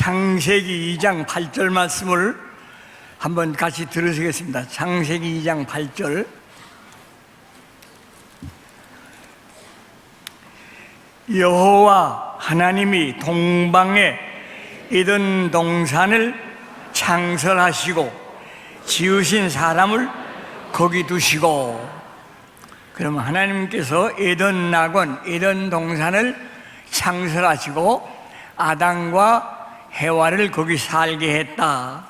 창세기 2장 8절 말씀을 한번 같이 들으시겠습니다. 창세기 2장 8절. 여호와 하나님이 동방에 에덴 동산을 창설하시고 지으신 사람을 거기 두시고. 그러면 하나님께서 에덴 낙원, 에덴 동산을 창설하시고 아담과 해와를 거기 살게 했다.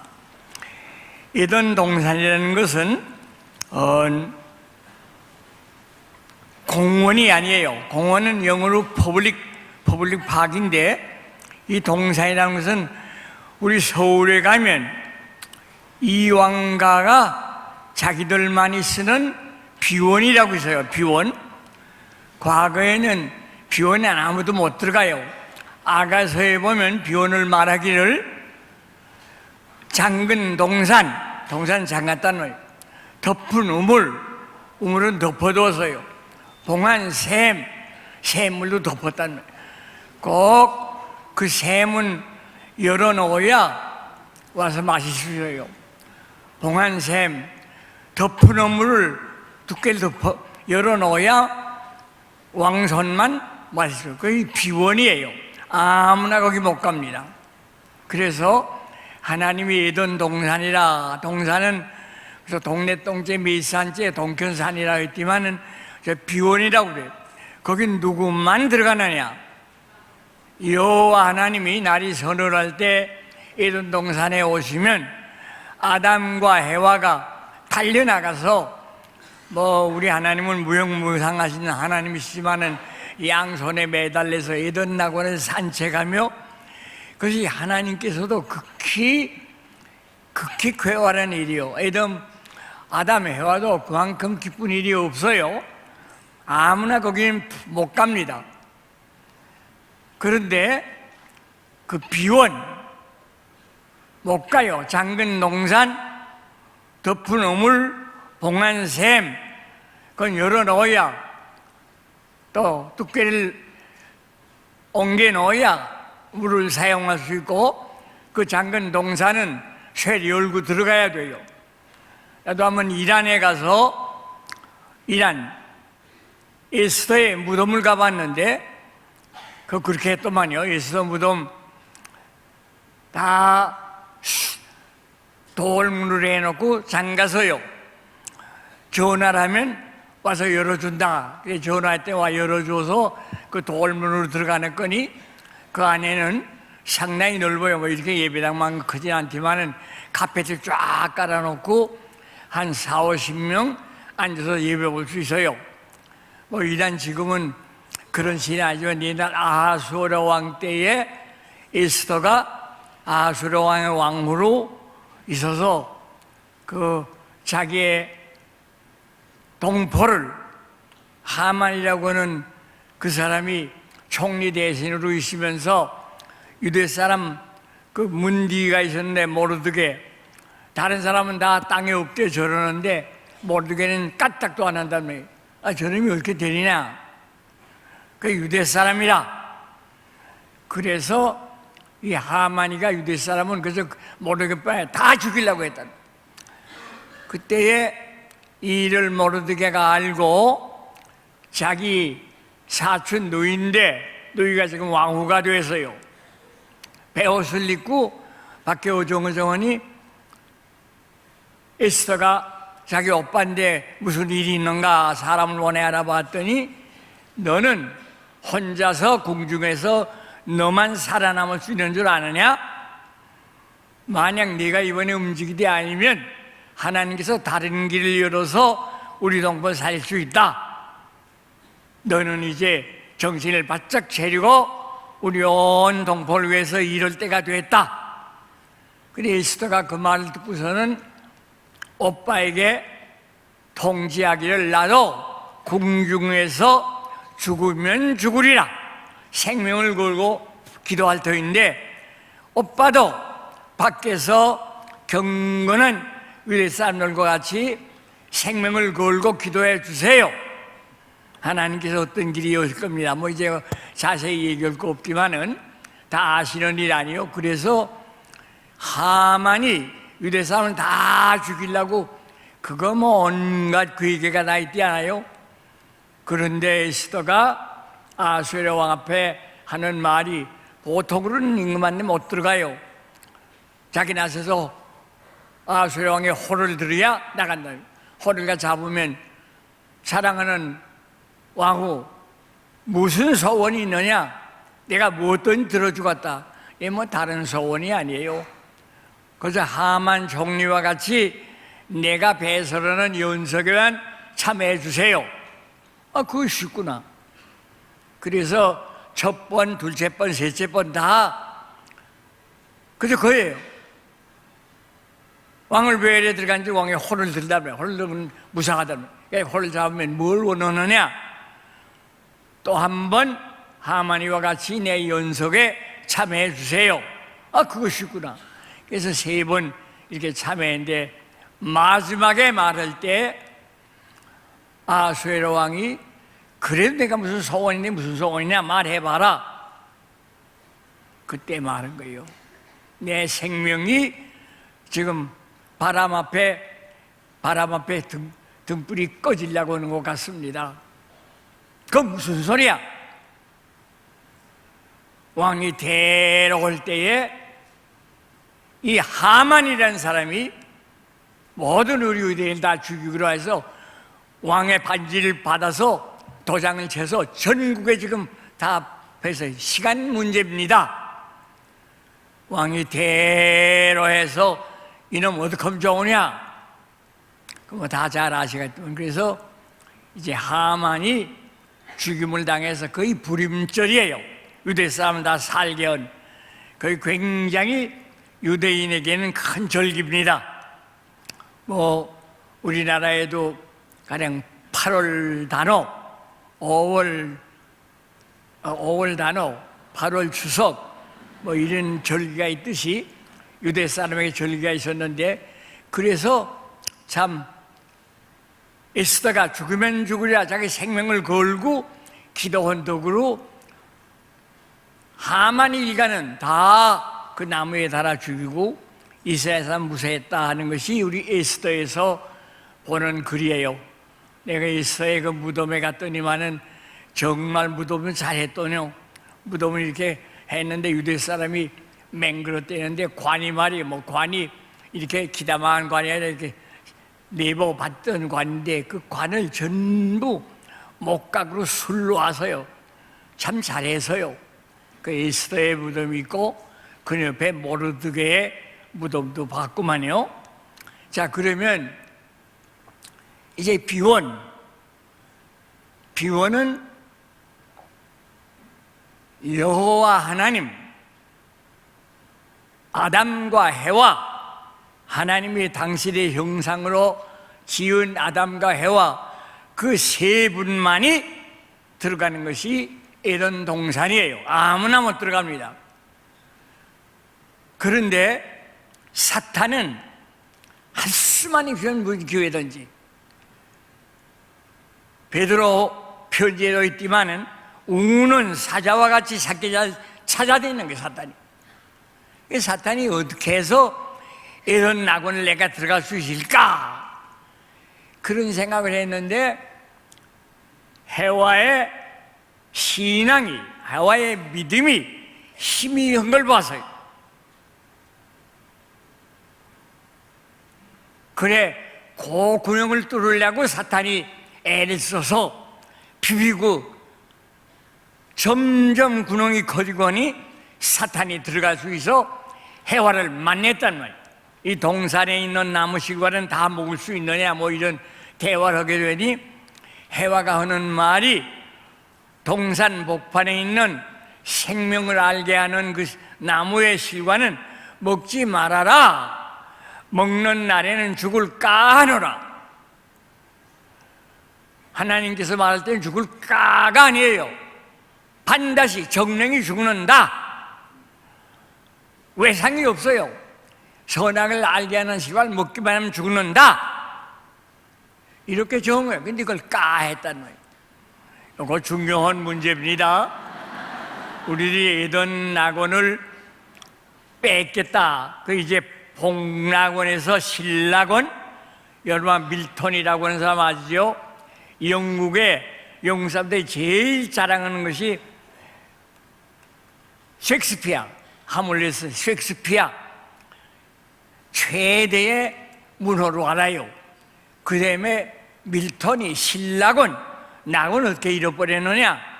에덴 동산이라는 것은 공원이 아니에요. 공원은 영어로 퍼블릭 파크인데, 이 동산이라는 것은 우리 서울에 가면 이왕가가 자기들만이 쓰는 비원이라고 있어요. 비원. 과거에는 비원에 아무도 못 들어가요. 아가서에 보면 비원을 말하기를 잠근 동산 잠갔다는 거예요. 덮은 우물은 덮어두었어요. 봉한 샘물도 덮었다는 거예요. 꼭 그 샘은 열어놓아야 와서 마실 수 있어요. 봉한 샘, 덮은 우물을 두께를 열어놓아야 왕손만 마실 수 있어요. 그게 비원이에요. 아무나 거기 못 갑니다. 그래서 하나님이 에덴 동산이라, 동산은 그래서 동네 똥째 밀산째 동편산이라 했지만은 비원이라고 그래요. 거긴 누구만 들어가느냐? 여호와 하나님이 날이 서늘할 때 에덴 동산에 오시면 아담과 해와가 달려나가서, 우리 하나님은 무형무상하신 하나님이시지만은 양손에 매달려서 에덴 낙원을 산책하며, 그것이 하나님께서도 극히 쾌활한 일이요. 아담 해와도 그만큼 기쁜 일이 없어요. 아무나 거기는 못 갑니다. 그런데 그 비원 못 가요. 잠근 동산, 덮은 우물, 봉한 샘, 그건 열어놓아야, 또 두께를 옮겨 놓아야 물을 사용할 수 있고, 그 잠근 동산은 쇠리 열고 들어가야 돼요. 나도 한번 이란에 가서 이란 에스더의 무덤을 가봤는데, 그렇게 했더만요. 에스더 무덤 다 돌문을 해놓고 잠가서요. 전화를 하면 와서 열어준다. 그래서 전화할 때 와 열어줘서 그 돌문으로 들어가는 거니, 그 안에는 상당히 넓어요. 이렇게 예배당만 크진 않지만은 카펫을 쫙 깔아놓고 한 40-50명 앉아서 예배 볼 수 있어요. 이란 지금은 그런 신이 아니지만, 옛날 아하수에로 왕 때에 에스더가 아하수에로 왕의 왕후로 있어서 그 자기의 동포를, 하만이라고 하는 그 사람이 총리 대신으로 있으면서 유대 사람 그 문디가 있었는데, 모르드게, 다른 사람은 다 땅에 없대 저러는데 모르드게는 까딱도 안 한다는 거예요. 저놈이 어떻게 되리냐? 그 유대 사람이라. 그래서 이 하만이가 유대 사람은 그래서 모르드게 다 죽이려고 했다. 그때에 이 일을 모르드게가 알고 자기 사촌 누이가 지금 왕후가 됐어요. 베옷을 입고 밖에 어정어정하니 에스더가 자기 오빠인데 무슨 일이 있는가 사람을 원해 알아봤더니, 너는 혼자서 궁중에서 너만 살아남을 수 있는 줄 아느냐? 만약 네가 이번에 움직이지 않으면 하나님께서 다른 길을 열어서 우리 동포 살릴 수 있다. 너는 이제 정신을 바짝 차리고 우리 온 동포를 위해서 이럴 때가 됐다. 그래 에스더가 그 말을 듣고서는 오빠에게 통지하기를, 나도 궁중에서 죽으면 죽으리라 생명을 걸고 기도할 터인데, 오빠도 밖에서 경건한 유대 사람들과 같이 생명을 걸고 기도해 주세요. 하나님께서 어떤 길이 오실 겁니다. 이제 자세히 얘기할 거 없지만은 다 아시는 일 아니요? 그래서 하만이 유대 사람을 다 죽이려고 그거 뭐 온갖 괴계가 다 있지 않아요? 그런데 에스더가 아수에로 왕 앞에 하는 말이 보통으로는 임금한테 못 들어가요. 자기 나서서 아수에로 왕의 호를 들어야 나간다. 호를 잡으면 사랑하는 왕후 무슨 소원이 있느냐? 내가 무엇든 들어주겠다. 이게 뭐 다른 소원이 아니에요. 그래서 하만 총리와 같이 내가 배설하는 연석에만 참여해 주세요. 그거 쉽구나. 그래서 첫 번, 둘째 번, 셋째 번 다 그저 그예요. 왕을 왜 이래 들어간지 왕의 호를 들다며. 호를 들면 무상하다며. 호를 잡으면 뭘 원하느냐? 또 한 번 하만이와 같이 내 연석에 참여해 주세요. 그거 쉽구나. 그래서 세 번 이렇게 참여했는데 마지막에 말할 때 아수에로 왕이 그래도 내가 무슨 소원이니 무슨 소원이냐 말해봐라. 그때 말한 거예요. 내 생명이 지금 바람 앞에 등불이 꺼지려고 하는 것 같습니다. 그건 무슨 소리야? 왕이 데려올 때에 이 하만이라는 사람이 모든 우리 유대인을 다 죽이기로 해서 왕의 반지를 받아서 도장을 쳐서 전국에 지금 다 해서 시간 문제입니다. 왕이 대로해서 이놈 어떡하면 좋으냐? 그거 다 잘 아시겠지만 그래서 이제 하만이 죽임을 당해서 거의 불임절이에요. 유대 사람 다 살게 한 거의 굉장히 유대인에게는 큰 절기입니다. 뭐 우리나라에도 가령 8월 단오, 5월 단오, 8월 추석 뭐 이런 절기가 있듯이 유대 사람에게 절기가 있었는데 그래서 참 에스더가 죽으면 죽으랴 자기 생명을 걸고 기도한 덕으로 하만이 일가는 다 그 나무에 달아 죽이고 이스라엘 사람 무사했다 하는 것이 우리 에스더에서 보는 글이에요. 내가 에스더의 그 무덤에 갔더니만은 정말 무덤은 잘했더뇨. 무덤을 이렇게 했는데 유대 사람이 맹그렇대는데 관이 말이에요. 뭐 관이 이렇게 기다만한 관이 아니라 이렇게 내보 받던 관인데 그 관을 전부 목각으로 술로 와서요. 참 잘해서요. 그 에스더의 무덤이 있고 그 옆에 모르드게의 무덤도 봤구만요. 자, 그러면 이제 비원은 여호와 하나님, 아담과 해와 하나님이 당신의 형상으로 지은 아담과 해와 그 세 분만이 들어가는 것이 에덴 동산이에요. 아무나 못 들어갑니다. 그런데 사탄은 할 수만이 필요한 기회든지 베드로 편지에도 있지만은 우는 사자와 같이 찾아다니는 거예요. 사탄이 어떻게 해서 이런 낙원을 내가 들어갈 수 있을까? 그런 생각을 했는데 해와의 신앙이, 해와의 믿음이 힘이 한 걸 봐서요. 그래, 그 구멍을 뚫으려고 사탄이 애를 써서 비비고 점점 구멍이 커지고니 사탄이 들어갈 수 있어 해와를 만났단 말이에요. 이 동산에 있는 나무 실과는 다 먹을 수 있느냐 뭐 이런 대화를 하게 되니 해와가 하는 말이 동산 복판에 있는 생명을 알게 하는 그 나무의 실과는 먹지 말아라. 먹는 날에는 죽을까 하노라. 하나님께서 말할 때는 죽을까가 아니에요. 반드시 정령이 죽는다. 외상이 없어요. 선악을 알게 하는 시간 먹기만 하면 죽는다. 이렇게 정해요. 근데 그걸 까 했단 말이에요. 이거 중요한 문제입니다. 우리들이 에덴 낙원을 뺏겠다. 그 이제 복낙원에서 신낙원, 여러분 밀턴이라고 하는 사람 아시죠? 영국의 영국 사람들이 제일 자랑하는 것이 셰익스피어, 하물레스 셰익스피어 최대의 문호로 알아요. 그 다음에 밀턴이 신낙원, 낙원을 어떻게 잃어버렸느냐?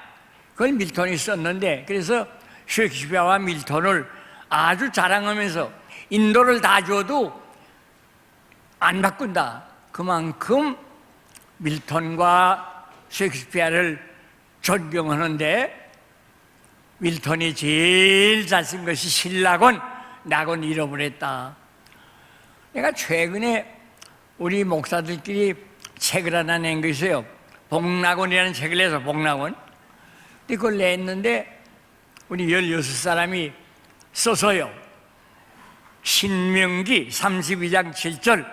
그걸 밀턴이 썼는데, 그래서 셰익스피어와 밀턴을 아주 자랑하면서 인도를 다 줘도 안 바꾼다. 그만큼 밀턴과 셰익스피어를 존경하는데, 밀턴이 제일 잘 쓴 것이 신낙원, 낙원 잃어버렸다. 내가 최근에 우리 목사들끼리 책을 하나 낸 게 있어요. 복낙원이라는 책을 내서 복낙원. 그걸 냈는데 우리 16사람이 써서요. 신명기 32장 7절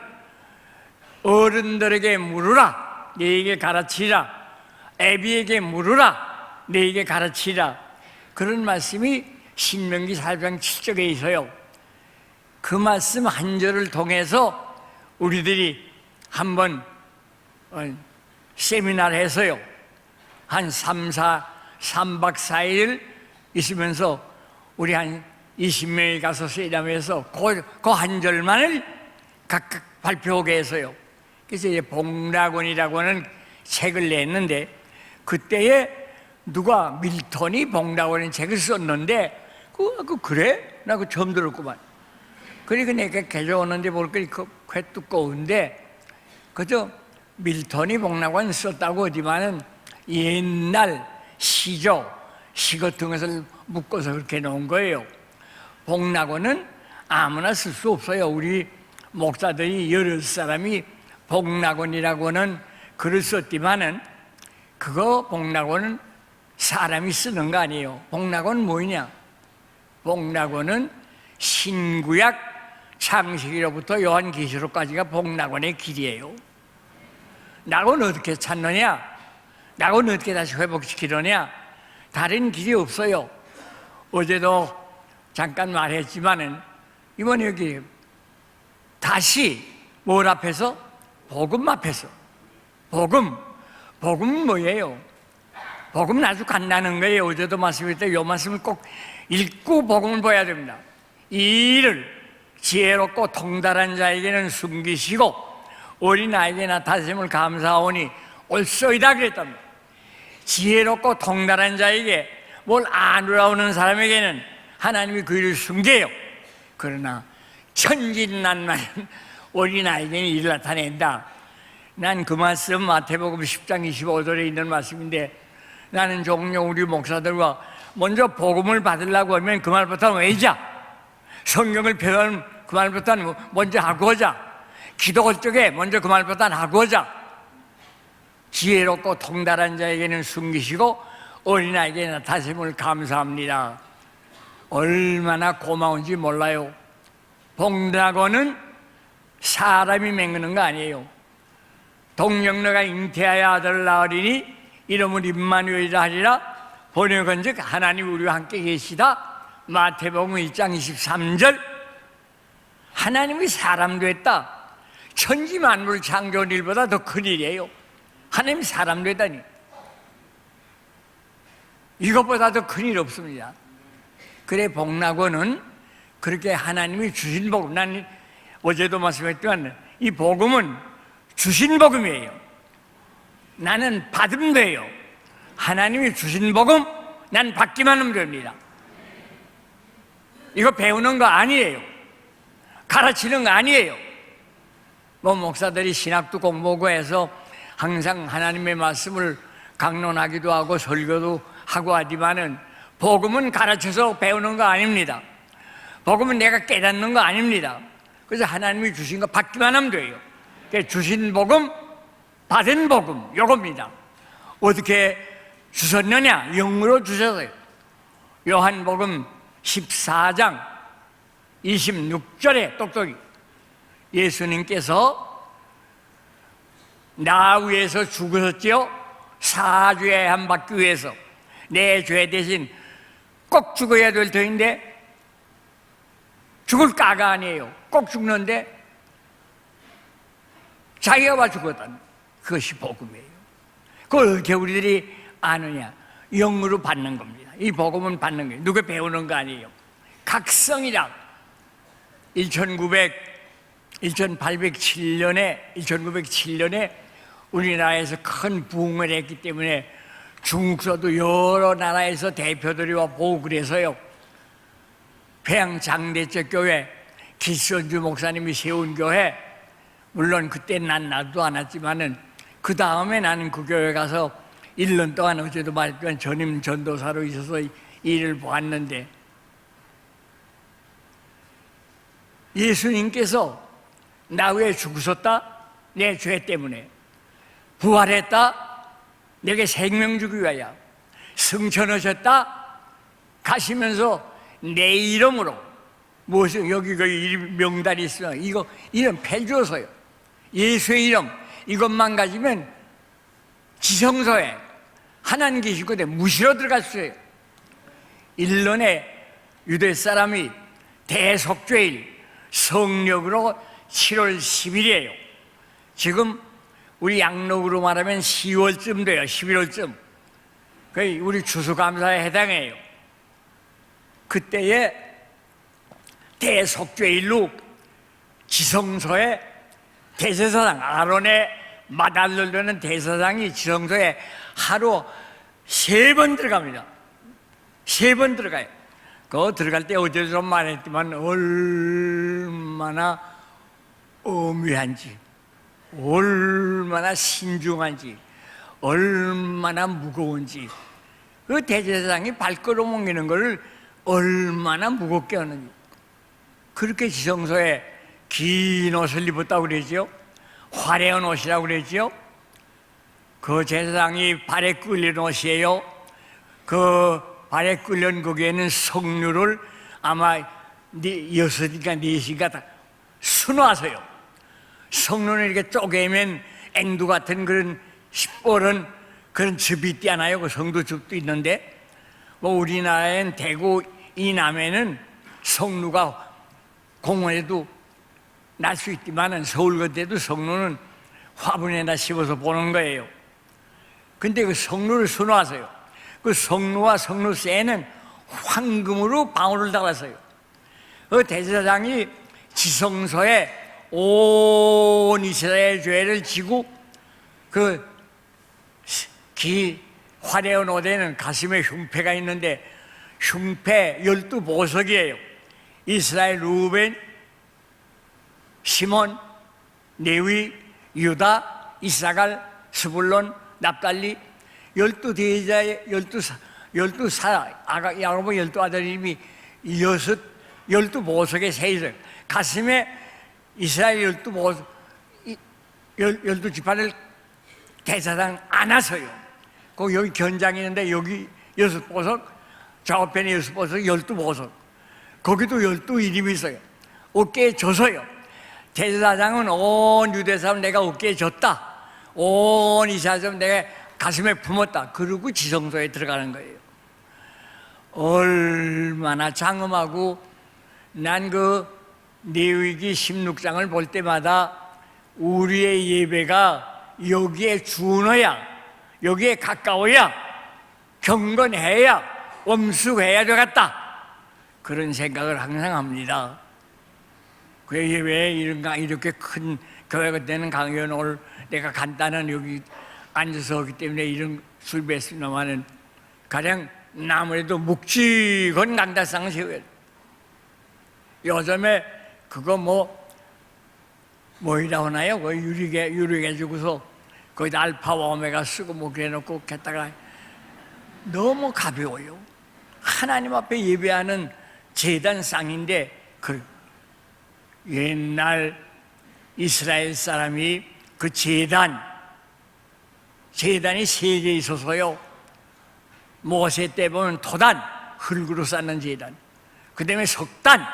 어른들에게 물으라 너에게 가르치라, 애비에게 물으라 너에게 가르치라. 그런 말씀이 신명기 4장 7절에 있어요. 그 말씀 한 절을 통해서 우리들이 한번 세미나를 해서요. 한 3박 4일 있으면서 우리 한 20명이 가서 세미나에서 그 한 절만을 각각 발표하게 해서요. 그래서 이제 복낙원이라고 하는 책을 냈는데, 그때에 누가 밀턴이 복낙원이라는 책을 썼는데, 그래? 나 그거 처음 들었구만. 그리고 내가 가져오는데 볼거리 꽤 두꺼운데, 그저 밀턴이 복낙원 썼다고 하지만은 옛날 시조, 시 같은 것을 묶어서 그렇게 놓은 거예요. 복낙원은 아무나 쓸 수 없어요. 우리 목사들이 16사람이 복낙원이라고 하는 글을 썼지만은 그거 복낙원은 사람이 쓰는 거 아니에요. 복낙원은 뭐냐? 복낙원은 신구약 창세기로부터 요한계시록까지가 복낙원의 길이에요. 낙원 어떻게 찾느냐? 낙원 어떻게 다시 회복시키느냐? 다른 길이 없어요. 어제도 잠깐 말했지만은 이번에 여기 다시 뭘 앞에서? 복음 앞에서. 복음은 뭐예요? 복음은 아주 간단한 거예요. 어제도 말씀드렸는데 이 말씀을 꼭 읽고 복음을 봐야 됩니다. 이 일을 지혜롭고 통달한 자에게는 숨기시고 어린아이에게 나타나심을 감사하오니 옳소이다 그랬답니다. 지혜롭고 통달한 자에게 뭘 아누라오는 사람에게는 하나님이 그 일을 숨겨요. 그러나 천진난만한 어린아이에게는 일을 나타낸다. 난 그 말씀 마태복음 10장 25절에 있는 말씀인데, 나는 종종 우리 목사들과 먼저 복음을 받으려고 하면 그 말부터는 외자, 성경을 배우는 그 말부터는 먼저 하고 오자, 기도할 적에 먼저 그 말부터는 하고 오자. 지혜롭고 통달한 자에게는 숨기시고 어린아이에게 나타나심을 감사합니다. 얼마나 고마운지 몰라요. 복낙원은 사람이 맹그는 거 아니에요. 동령녀가 잉태하여 아들을 낳으리니 이름을 임마누엘이라 하리라. 번역은즉 하나님 우리와 함께 계시다. 마태복음 1장 23절. 하나님이 사람 됐다. 천지 만물 창조한 일보다 더 큰 일이에요. 하나님이 사람 되다니, 이것보다 더 큰 일 없습니다. 그래 복낙원은 그렇게 하나님이 주신 복음, 난 어제도 말씀했지만 이 복음은 주신 복음이에요. 나는 받으면 돼요. 하나님이 주신 복음, 난 받기만 하면 됩니다. 이거 배우는 거 아니에요. 가르치는 거 아니에요. 뭐 목사들이 신학도 공부하고 해서 항상 하나님의 말씀을 강론하기도 하고 설교도 하고 하지만은 복음은 가르쳐서 배우는 거 아닙니다. 복음은 내가 깨닫는 거 아닙니다. 그래서 하나님이 주신 거 받기만 하면 돼요. 주신 복음, 받은 복음, 요겁니다. 어떻게 주셨느냐? 영으로 주셨어요. 요한복음 14장 26절에 똑똑히 예수님께서 나 위해서 죽으셨지요? 사죄함 받기 위해서 내 죄 대신 꼭 죽어야 될 터인데 죽을 까가 아니에요. 꼭 죽는데 자기가 와 죽었다는 그것이 복음이에요. 그걸 어떻게 우리들이 아느냐? 영으로 받는 겁니다. 이 복음은 받는 거예요. 누가 배우는 거 아니에요. 각성이라 1907년에 우리나라에서 큰 부흥을 했기 때문에 중국서도 여러 나라에서 대표들이 와 보고 그래서요. 평양 장대적 교회 기선주 목사님이 세운 교회, 물론 그때 난 나도 않았지만은 그 다음에 나는 그 교회 가서 1년 동안 어제도 말했지만 전임 전도사로 있어서 일을 보았는데, 예수님께서 나 왜 죽으셨다? 내 죄 때문에. 부활했다? 내게 생명 주기 위하여. 승천하셨다? 가시면서 내 이름으로, 무엇이 여기 명단이 있어요. 이거 이름 폐주어서요. 예수의 이름 이것만 가지면 지성소에 하나님 계시고 무시로 들어갈 수 있어요. 1년에 유대 사람이 대속죄일 성력으로 7월 10일이에요. 지금 우리 양력으로 말하면 10월쯤 돼요. 11월쯤. 거의 우리 추수감사에 해당해요. 그때에 대속죄일로 지성소에 대제사장 아론의 마다를 드는 대제사장이 지성소에 하루 3번 들어갑니다. 3번 들어가요. 그거 들어갈 때 어제도 좀 말했지만 얼마나 엄위한지, 얼마나 신중한지, 얼마나 무거운지, 그 대제사장이 발걸음 옮기는 것을 얼마나 무겁게 하는지. 그렇게 지성소에 긴 옷을 입었다고 그러죠. 화려한 옷이라고 그러죠. 그 제사장이 발에 끌린 옷이에요. 그 발에 끌린 거기에는 석류를 아마 6인가 4시가 다 수놓아서요. 석류는 이렇게 쪼개면 앵두 같은 그런 시뻘은 그런 즙이 있잖아요. 그 성도즙도 있는데, 뭐 우리나라엔 대구 이남에는 석류가 공원에도 날 수 있지만은 서울 같아도 석류는 화분에다 씹어서 보는 거예요. 근데 그 석류를 수놓아서요. 그 석류와 석류쇠에는 황금으로 방울을 달았어요. 그 대제사장이 지성소에 온 이스라엘 죄를 지고 그 화려한 옷에는 가슴에 흉패가 있는데 흉패 12보석이에요. 이스라엘, 루벤, 시몬, 레위, 유다, 이사갈, 스불론, 납달리 12대자의 12사 야고보 12아들님이 12보석에 세 있어요. 가슴에 이스라엘 12지파를 대사장 안아서요. 그 여기 견장이 있는데 여기 6보석, 좌우편에 6보석, 12보석. 거기도 12이름이 있어요. 어깨에 져서요. 대제사장은 온 유대사람 내가 어깨에 졌다. 온 이스라엘 내가 가슴에 품었다. 그러고 지성소에 들어가는 거예요. 얼마나 장엄하고, 난 그 레위기 16장을 볼 때마다 우리의 예배가 여기에 준어야, 여기에 가까워야, 경건해야, 엄숙해야 되겠다. 그런 생각을 항상 합니다. 그게 왜 이렇게 큰 교회가 되는 강연을 내가 간단한 여기 앉아서 하기 때문에 이런 술배스나마는 가령 아무래도 묵직한 강다상을 세워야 돼. 요즘에 그거 뭐이라고 하나요? 그 유리개 주고서 거기다 알파와 오메가 쓰고 뭐 그래놓고 했다가 너무 가벼워요. 하나님 앞에 예배하는 제단상인데, 그 옛날 이스라엘 사람이 그 제단이 3개 있어서요. 모세 때 보면 토단, 흙으로 쌓는 제단, 그 다음에 석단,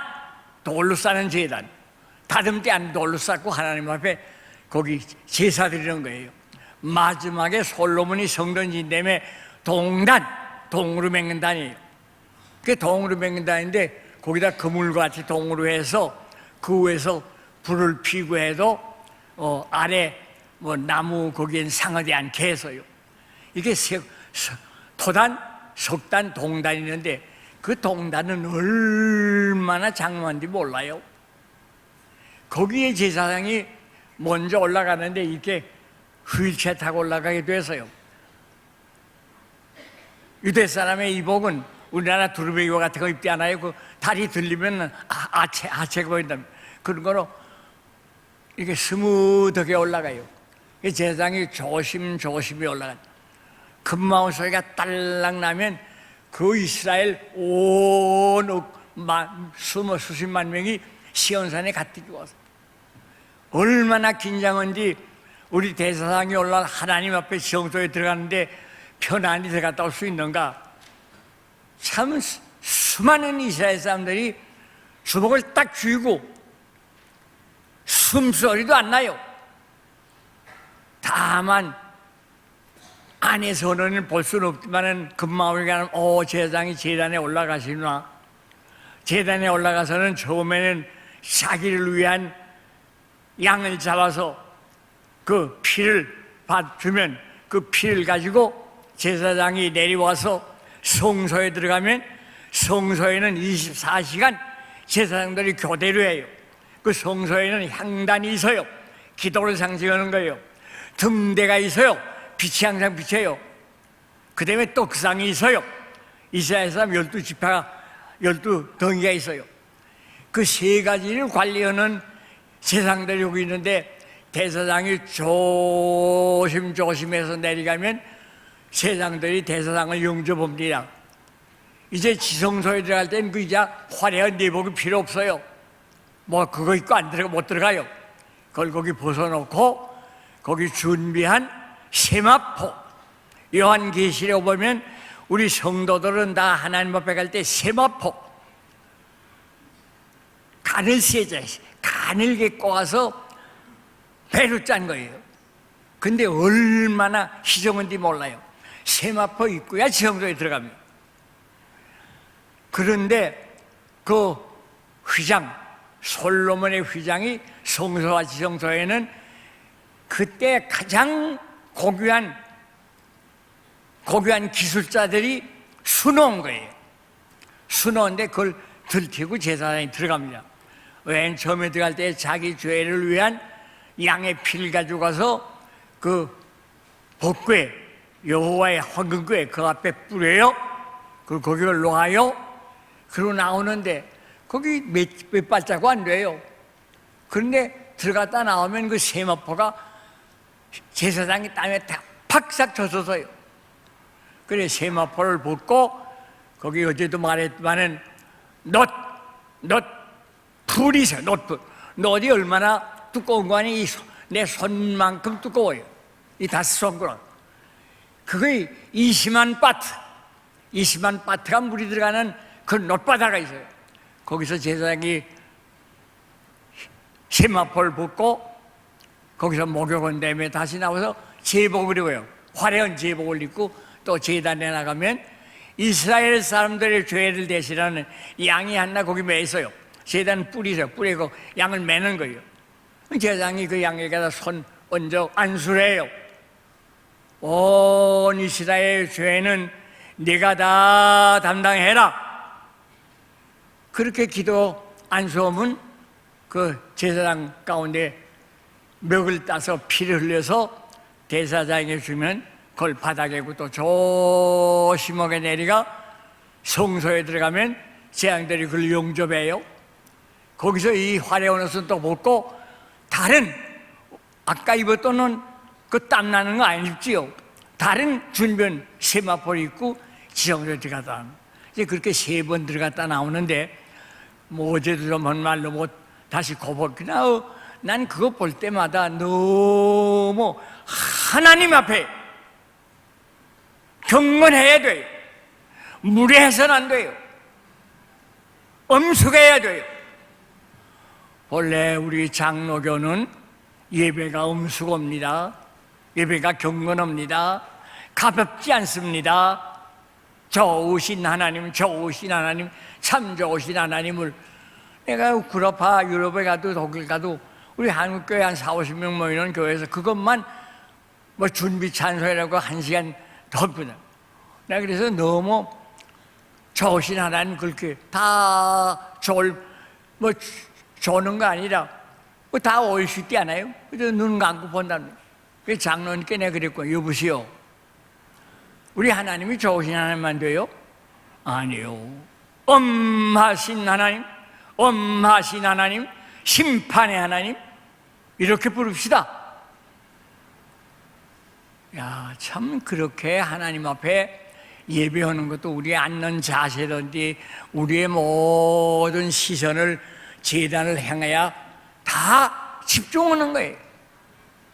돌로 쌓는 제단, 다듬지 않은 돌로 쌓고 하나님 앞에 거기 제사 드리는 거예요. 마지막에 솔로몬이 성전 지은 다음에 동단, 동으로 맹는 단이에요. 그게 동으로 맹긴다는데 거기다 그물같이 동으로 해서 그 위에서 불을 피고 해도 아래 뭐 나무 거기엔 상하지 않게 해서요. 이게 토단, 석단, 동단이 있는데 그 동단은 얼마나 장엄한지 몰라요. 거기에 제사장이 먼저 올라가는데 이렇게 휠체어 타고 올라가게 돼서요. 유대 사람의 이복은 우리나라 두루베기와 같은 거 입지 않아요. 그 다리 들리면 하체가 보인답니다. 그런 거로 이렇게 스무드하게 올라가요. 제사장이 조심조심히 올라가요. 금마운 소리가 딸랑 나면 그 이스라엘 온 수십만 명이 시온산에 가득 와서 얼마나 긴장한지 우리 대사장이 올라 하나님 앞에 지성소에 들어가는데 편안히 들어갔다 올 수 있는가? 참 수많은 이스라엘 사람들이 주먹을 딱 쥐고 숨소리도 안 나요. 다만 안에서는 볼 수는 없지만은 금마울이 가는 제사장이 제단에 올라가시나. 제단에 올라가서는 처음에는 자기를 위한 양을 잡아서 그 피를 주면 그 피를 가지고 제사장이 내려와서 성소에 들어가면 성소에는 24시간 제사장들이 교대를 해요. 그 성소에는 향단이 있어요. 기도를 상징하는 거예요. 등대가 있어요. 빛이 항상 비쳐요. 그 다음에 떡상이 있어요. 이스라엘 사람 12지파가 12덩이가 있어요. 그 세 가지를 관리하는 제사장들이 여기 있는데 대사장이 조심조심해서 내려가면 제사장들이 대사장을 영접합니다. 이제 지성소에 들어갈 때는 그 이제 화려한 내복이 필요 없어요. 뭐 그거 입고 못 들어가요. 그걸 거기 벗어놓고 거기 준비한 세마포, 요한계시록 보면 우리 성도들은 다 하나님 앞에 갈 때 세마포 간을 세자, 간을 갖고 와서 배로 짠 거예요. 근데 얼마나 희정한지 몰라요. 세마포 입고야 지성소에 들어갑니다. 그런데 그 휘장, 솔로몬의 휘장이 성소와 지성소에는 그때 가장 고귀한 기술자들이 수놓은 거예요. 수놓은데 그걸 들키고 제사장이 들어갑니다. 맨 처음에 들어갈 때 자기 죄를 위한 양의 피를 가지고 가서 그 복궤, 여호와의 헌금궤 그 앞에 뿌려요. 그리고 거기를 놓아요. 그러고 나오는데 거기 몇 발자국 안 돼요. 그런데 들어갔다 나오면 그 세마포가 제사장이 땀에 다 팍싹 젖어서요. 그래 세마포를 벗고 거기 어제도 말했지만은 풀이 있어요. 놋이 얼마나 두꺼운 거 아니? 내 손만큼 두꺼워요. 이 5손가락. 그게 20만 바트가 물이 들어가는 그 놋바다가 있어요. 거기서 제사장이 세마포를 벗고 거기서 목욕한 다음에 다시 나와서 제복을 입어요. 화려한 제복을 입고 또 제단에 나가면 이스라엘 사람들의 죄를 대신하는 양이 하나 거기 매 있어요. 제단 뿌리죠. 뿌리고 양을 매는 거예요. 제사장이 그 양에게다 손 얹어 안수를 해요. 온 이스라엘 죄는 네가 다 담당해라. 그렇게 기도 안수하면 그 제사장 가운데 멱을 따서 피를 흘려서 대사장에게 주면 그걸 바닥에 또 조심하게 내리가 성소에 들어가면 제왕들이 그걸 용접해요. 거기서 이 화려한 옷은 또 벗고 다른 아까 입었던 그 땀나는 거 안 입지요. 다른 준변 세마포를 입고 지성소에 들어갔다. 이제 그렇게 3번 들어갔다 나오는데 뭐 어제도 좀 한 말로 뭐 다시 고백이나 난 그거 볼 때마다 너무 하나님 앞에 경건해야 돼요. 무례해서는 안 돼요. 엄숙해야 돼요. 원래 우리 장로교는 예배가 엄숙합니다. 예배가 경건합니다. 가볍지 않습니다. 좋으신 하나님, 좋으신 하나님, 참 좋으신 하나님을 내가 구로파 유럽에 가도 독일 가도 우리 한국교회 한 40-50명 모이는 교회에서 그것만 뭐 준비 찬송이라고 1시간 더 했거든. 내가 그래서 너무 좋으신 하나님 그렇게 다 뭐 조는 거 아니라 뭐 다 올수있지 않아요? 그래서 눈 감고 본다는. 그 장로님께 내가 그랬고, 여보시오, 우리 하나님이 좋으신 하나님만 돼요? 아니요. 엄하신 하나님, 엄하신 하나님, 심판의 하나님, 이렇게 부릅시다. 야, 참 그렇게 하나님 앞에 예배하는 것도 우리의 앉는 자세든지 우리의 모든 시선을 제단을 향하여 다 집중하는 거예요.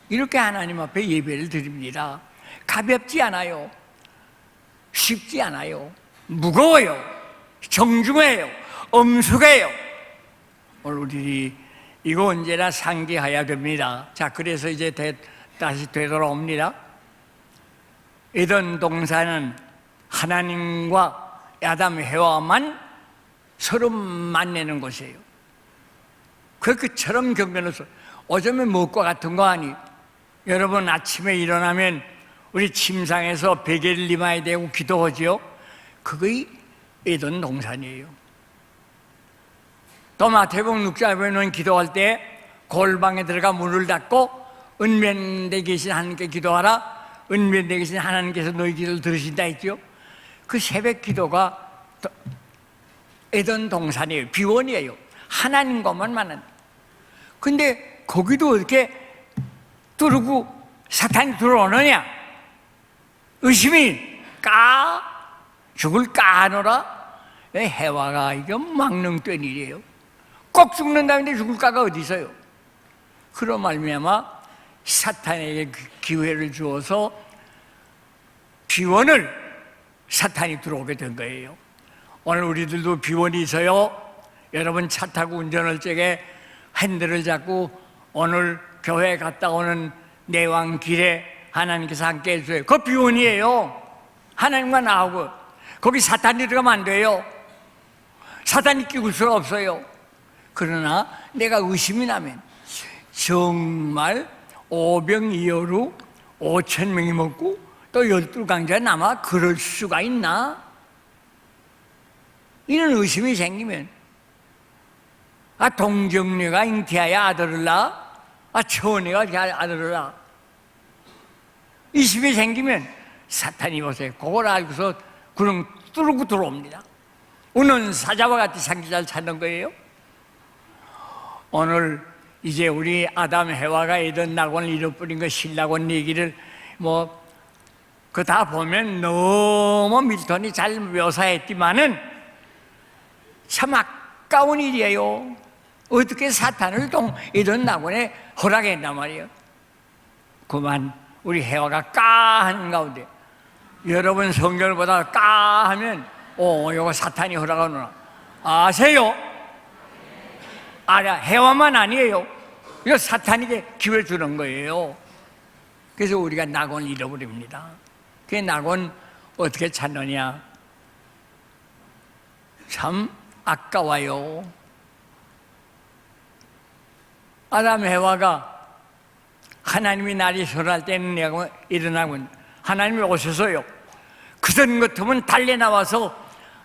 이렇게 하나님 앞에 예배를 드립니다. 가볍지 않아요. 쉽지 않아요. 무거워요. 정중해요. 엄숙해요. 오늘 우리 이거 언제나 상기해야 됩니다. 자, 그래서 이제 다시 되돌아옵니다. 에덴 동산은 하나님과 아담 해와만 서로 만나는 곳이에요. 그처럼 경배로서 어쩌면 무엇과 같은 거 아니? 여러분 아침에 일어나면 우리 침상에서 베개를 입어야 되고 기도하지요. 그게 에덴 동산이에요. 또 마태복음 6장에 보면 기도할 때 골방에 들어가 문을 닫고 은면대 계신 하나님께 기도하라. 은면대 계신 하나님께서 너희 기도를 들으신다 했죠. 그 새벽 기도가 에덴 동산이에요. 비원이에요. 하나님과만 만난. 근데 거기도 어떻게 뚫고 사탄이 들어오느냐? 의심이 죽을 까노라. 해와가 이거 망령된 일이에요. 꼭 죽는다는데 죽을 까가 어디 있어요? 그런 말미암아 사탄에게 기회를 주어서 비원을 사탄이 들어오게 된 거예요. 오늘 우리들도 비원이 있어요. 여러분 차 타고 운전할 적에 핸들을 잡고 오늘 교회 갔다 오는 내왕길에 하나님께서 함께 해주세요. 그거 비원이에요. 하나님과 나하고. 거기 사탄이 들어가면 안 돼요. 사탄이 끼울 수가 없어요. 그러나 내가 의심이 나면 정말 오병이어로 5,000명이 먹고 또 12강자 남아 그럴 수가 있나? 이런 의심이 생기면 동정녀가 잉태하여 아들을 낳아? 처녀가 아들을 낳아? 의심이 생기면 사탄이 보세요. 그걸 알고서 구렁 뚫고 들어옵니다. 우는 사자와 같이 상기자를 찾는 거예요. 오늘 이제 우리 아담 해와가 에덴 낙원을 잃어버린 거 신낙원 얘기를 그 다 보면 너무 밀턴이 잘 묘사했지만은 참 아까운 일이에요. 어떻게 사탄을 에덴 낙원에 허락했단 말이에요. 그만 우리 해와가 까한 가운데 여러분 성경을 보다가 까하면 이거 사탄이 허락하노라 아세요? 해와만 아니에요. 이거 사탄에게 기회를 주는 거예요. 그래서 우리가 낙원을 잃어버립니다. 그 낙원 어떻게 찾느냐? 참 아까워요. 아담 해와가 하나님이 날이 설할 때는 내가 일어나고 하나님이 오셔서요. 그전 같으면 달려 나와서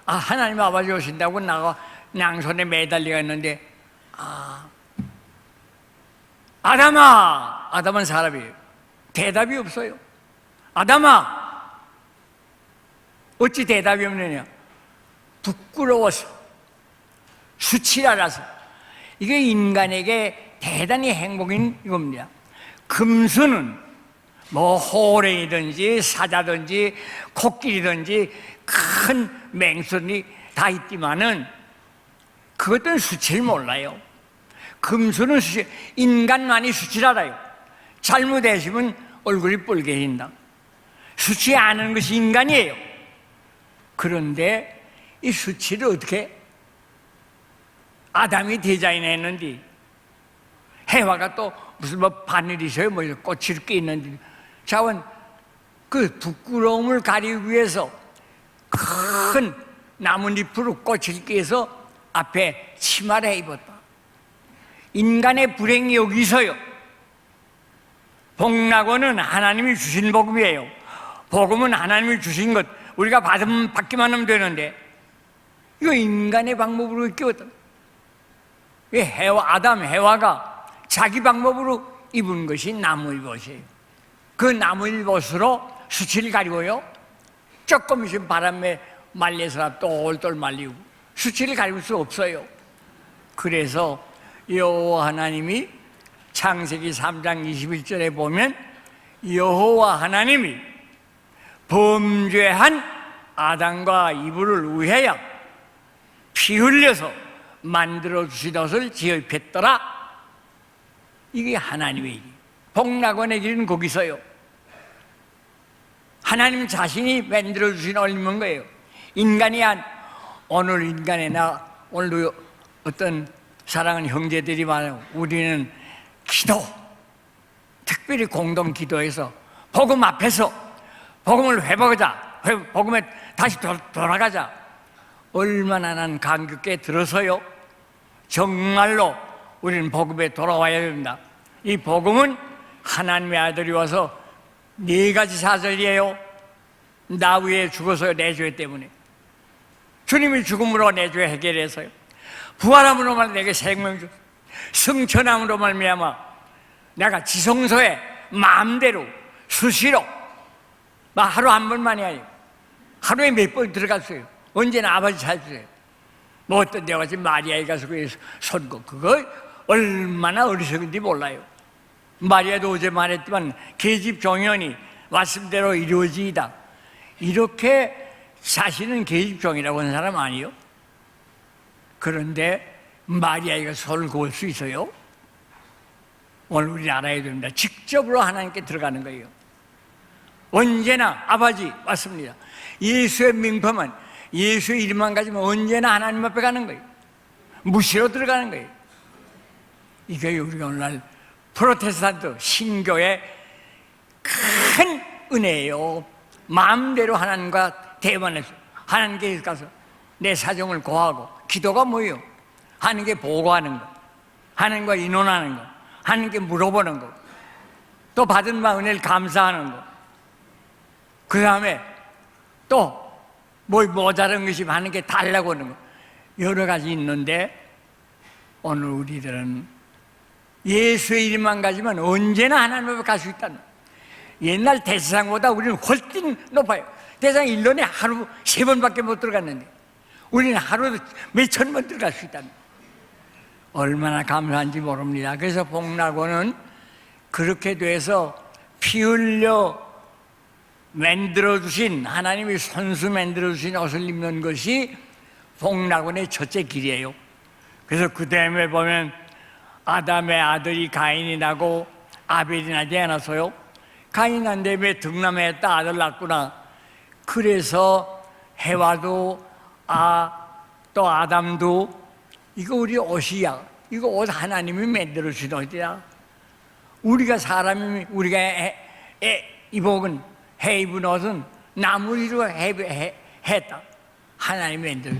하나님 아버지 오신다고 나가 양손에 매달려 있는데 아담은 사람이에요. 대답이 없어요. 아담아 어찌 대답이 없느냐? 부끄러워서 수치를 알아서. 이게 인간에게 대단히 행복인 이겁니다. 금수는 호랭이든지 사자든지 코끼리든지 큰 맹수들이 다 있지만은 그것들은 수치를 몰라요. 금수는 인간만이 수치를 알아요. 잘못했으면 얼굴이 뻘개진다. 수치 아는 것이 인간이에요. 그런데 이 수치를 어떻게 아담이 디자인했는지 해와가 또 무슨 바늘이 있어요? 꽃이 이렇게 있는지 자원 그 부끄러움을 가리기 위해서 큰 나뭇잎으로 꽃을 꿰서 앞에 치마를 입었다. 인간의 불행이 여기서요. 복락원은 하나님이 주신 복음이에요. 복음은 하나님이 주신 것, 우리가 받기만 하면 되는데, 이거 인간의 방법으로 끼웠다. 아담, 해와가 자기 방법으로 입은 것이 나무잎옷이에요. 그 나무잎옷으로 수치를 가리고요, 조금 있으면 바람에 말려서 똘똘 말리고 수치를 가릴 수 없어요. 그래서 여호와 하나님이 창세기 3장 21절에 보면 여호와 하나님이 범죄한 아담과 이브를 위하여 피 흘려서 만들어 주신 것을 지어입혔더라. 이게 하나님의 일이에요. 복락원의 길은 거기서요. 하나님 자신이 만들어 주신 얼린 거예요. 인간이 오늘 인간이나 오늘도 어떤 사랑하는 형제들이 많아요. 우리는 기도, 특별히 공동 기도해서 복음 앞에서 복음을 회복하자, 복음에 다시 돌아가자. 얼마나 난 감격에 들어서요. 정말로 우리는 복음에 돌아와야 됩니다. 이 복음은 하나님의 아들이 와서 4가지 사절이에요. 나 위에 죽어서요, 내 죄 때문에. 주님이 죽음으로 내 죄 해결해서요. 부활함으로만 내게 생명 주. 승천함으로 말미암아 내가 지성소에 마음대로 수시로 하루 한 번만이 아니에요. 하루에 몇 번 들어갔어요. 언제나 아버지 찾으세요. 뭐 어떤 데가 지금 마리아에 가서 그 선거, 그거 얼마나 어리석은지 몰라요. 마리아도 어제 말했지만 계집 종연이 말씀대로 이루어지이다. 이렇게 자신은 계집 종이라고 하는 사람 아니에요? 그런데 마리아가 손을 그을 수 있어요? 오늘 우리 알아야 됩니다. 직접으로 하나님께 들어가는 거예요. 언제나 아버지 맞습니다. 예수의 명품은 예수의 이름만 가지면 언제나 하나님 앞에 가는 거예요. 무시로 들어가는 거예요. 이게 우리가 오늘날 프로테스탄트 신교의 큰 은혜예요. 마음대로 하나님과 대면해서 하나님께 가서 내 사정을 고하고, 기도가 뭐예요? 하나님께 보고하는 거, 하나님과 의논하는 거, 하나님께 물어보는 거, 또 받은 바 은혜를 감사하는 거, 그 다음에 또 뭐 모자란 것이 하나님께 달라고 하는 거, 여러 가지 있는데 오늘 우리들은 예수의 이름만 가지면 언제나 하나님 앞에 갈 수 있다는 거예요. 옛날 대세상보다 우리는 훨씬 높아요. 대세상 1년에 하루 3번밖에 못 들어갔는데 우리는 하루도 몇천 번 들어갈 수 있다는 거예요. 얼마나 감사한지 모릅니다. 그래서 복락원은 그렇게 돼서 피 흘려 만들어주신, 하나님이 손수 만들어주신 옷을 입는 것이 복락원의 첫째 길이에요. 그래서 그 다음에 보면 아담의 아들이 가인이 나고 아벨이 나지 않았어요? 가인이 난 다음에 등남했다, 아들 낳구나. 그래서 해와도 또 아담도 이거 우리 옷이야. 이거 옷 하나님이 만들어주신 옷이야. 우리가 사람이, 우리가 입은 해 입은 옷은 나무리로 했다. 하나님이 만들어.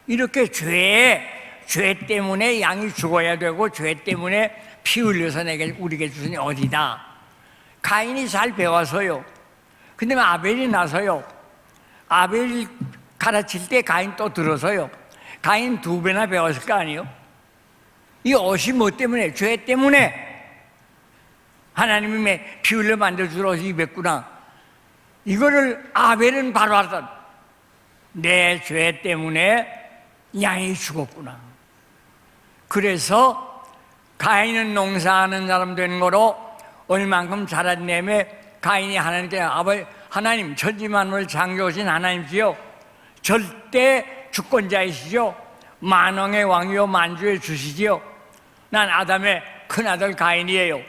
이렇게 죄 때문에 양이 죽어야 되고, 죄 때문에 피 흘려서 우리에게 주신 옷이다. 가인이 잘 배워서요. 근데 아벨이 나서요. 아벨이 가르칠 때 가인 또 들어서요. 가인 2배나 배웠을 거 아니에요? 이 옷이 뭐 때문에? 죄 때문에 하나님이 피 흘려 만들어준 옷이 입었구나. 이거를 아벨은 바로 알았다. 내 죄 때문에 양이 죽었구나. 그래서 가인은 농사하는 사람 된 거로 얼만큼 자랐냐면 가인이 하나님께 하나님 천지만물을 창조하신 하나님이시여, 절대 주권자이시죠. 만왕의 왕이요 만주의 주시지요. 난 아담의 큰아들 가인이에요.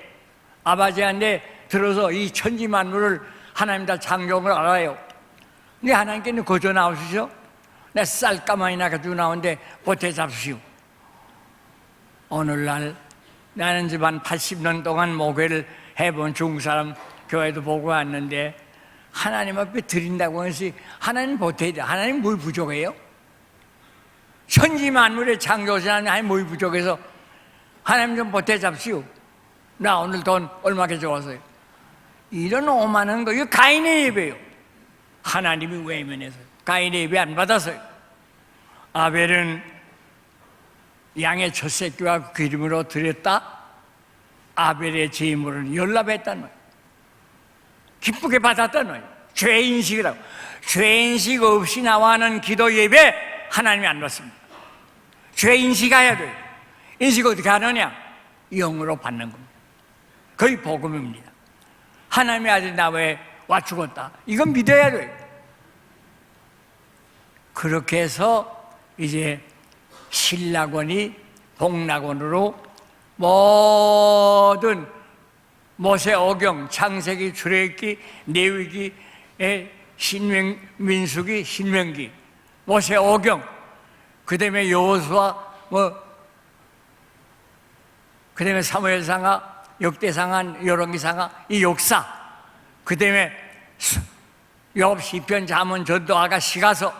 아버지한테 들어서 이 천지만물을 하나님 다 창조한 걸 알아요. 근데 하나님께는 거저 나오시죠. 내 쌀가마니나 가지고 나오는데 보태 잡수시오. 오늘날 나는 집안 80년 동안 목회를 해본 중국 사람 교회도 보고 왔는데 하나님 앞에 드린다고 해서 하나님 보태야 돼. 하나님 뭘 부족해요? 천지 만물의 창조하신 하나님 뭘 부족해서 하나님 좀 보태 잡시오. 나 오늘 돈 얼마게 좋았어요. 이런 오만한 거, 이거 가인의 예배예요. 하나님이 외면해서 가인의 예배 안 받았어요. 아벨은 양의 첫 새끼와 기름으로 드렸다. 아벨의 제물은 연락했다는 거예요. 기쁘게 받았다는 거예요. 죄인식이라고. 죄인식 없이 나와는 기도 예배 하나님이 안 받습니다. 죄인식 해야 돼요. 인식 어떻게 하느냐? 영으로 받는 겁니다. 거의 복음입니다. 하나님의 아들 나 왜 와 죽었다. 이건 믿어야 돼요. 그렇게 해서 이제 신락원이 복락원으로 모든 모세 오경, 창세기, 출애굽기, 레위기, 민수기, 신명기, 모세 오경, 그다음에 여호수아, 그다음에 사무엘상하, 역대상하, 열왕기상하, 이 역사, 그다음에 욥, 시편, 잠언, 전도하가, 시가서,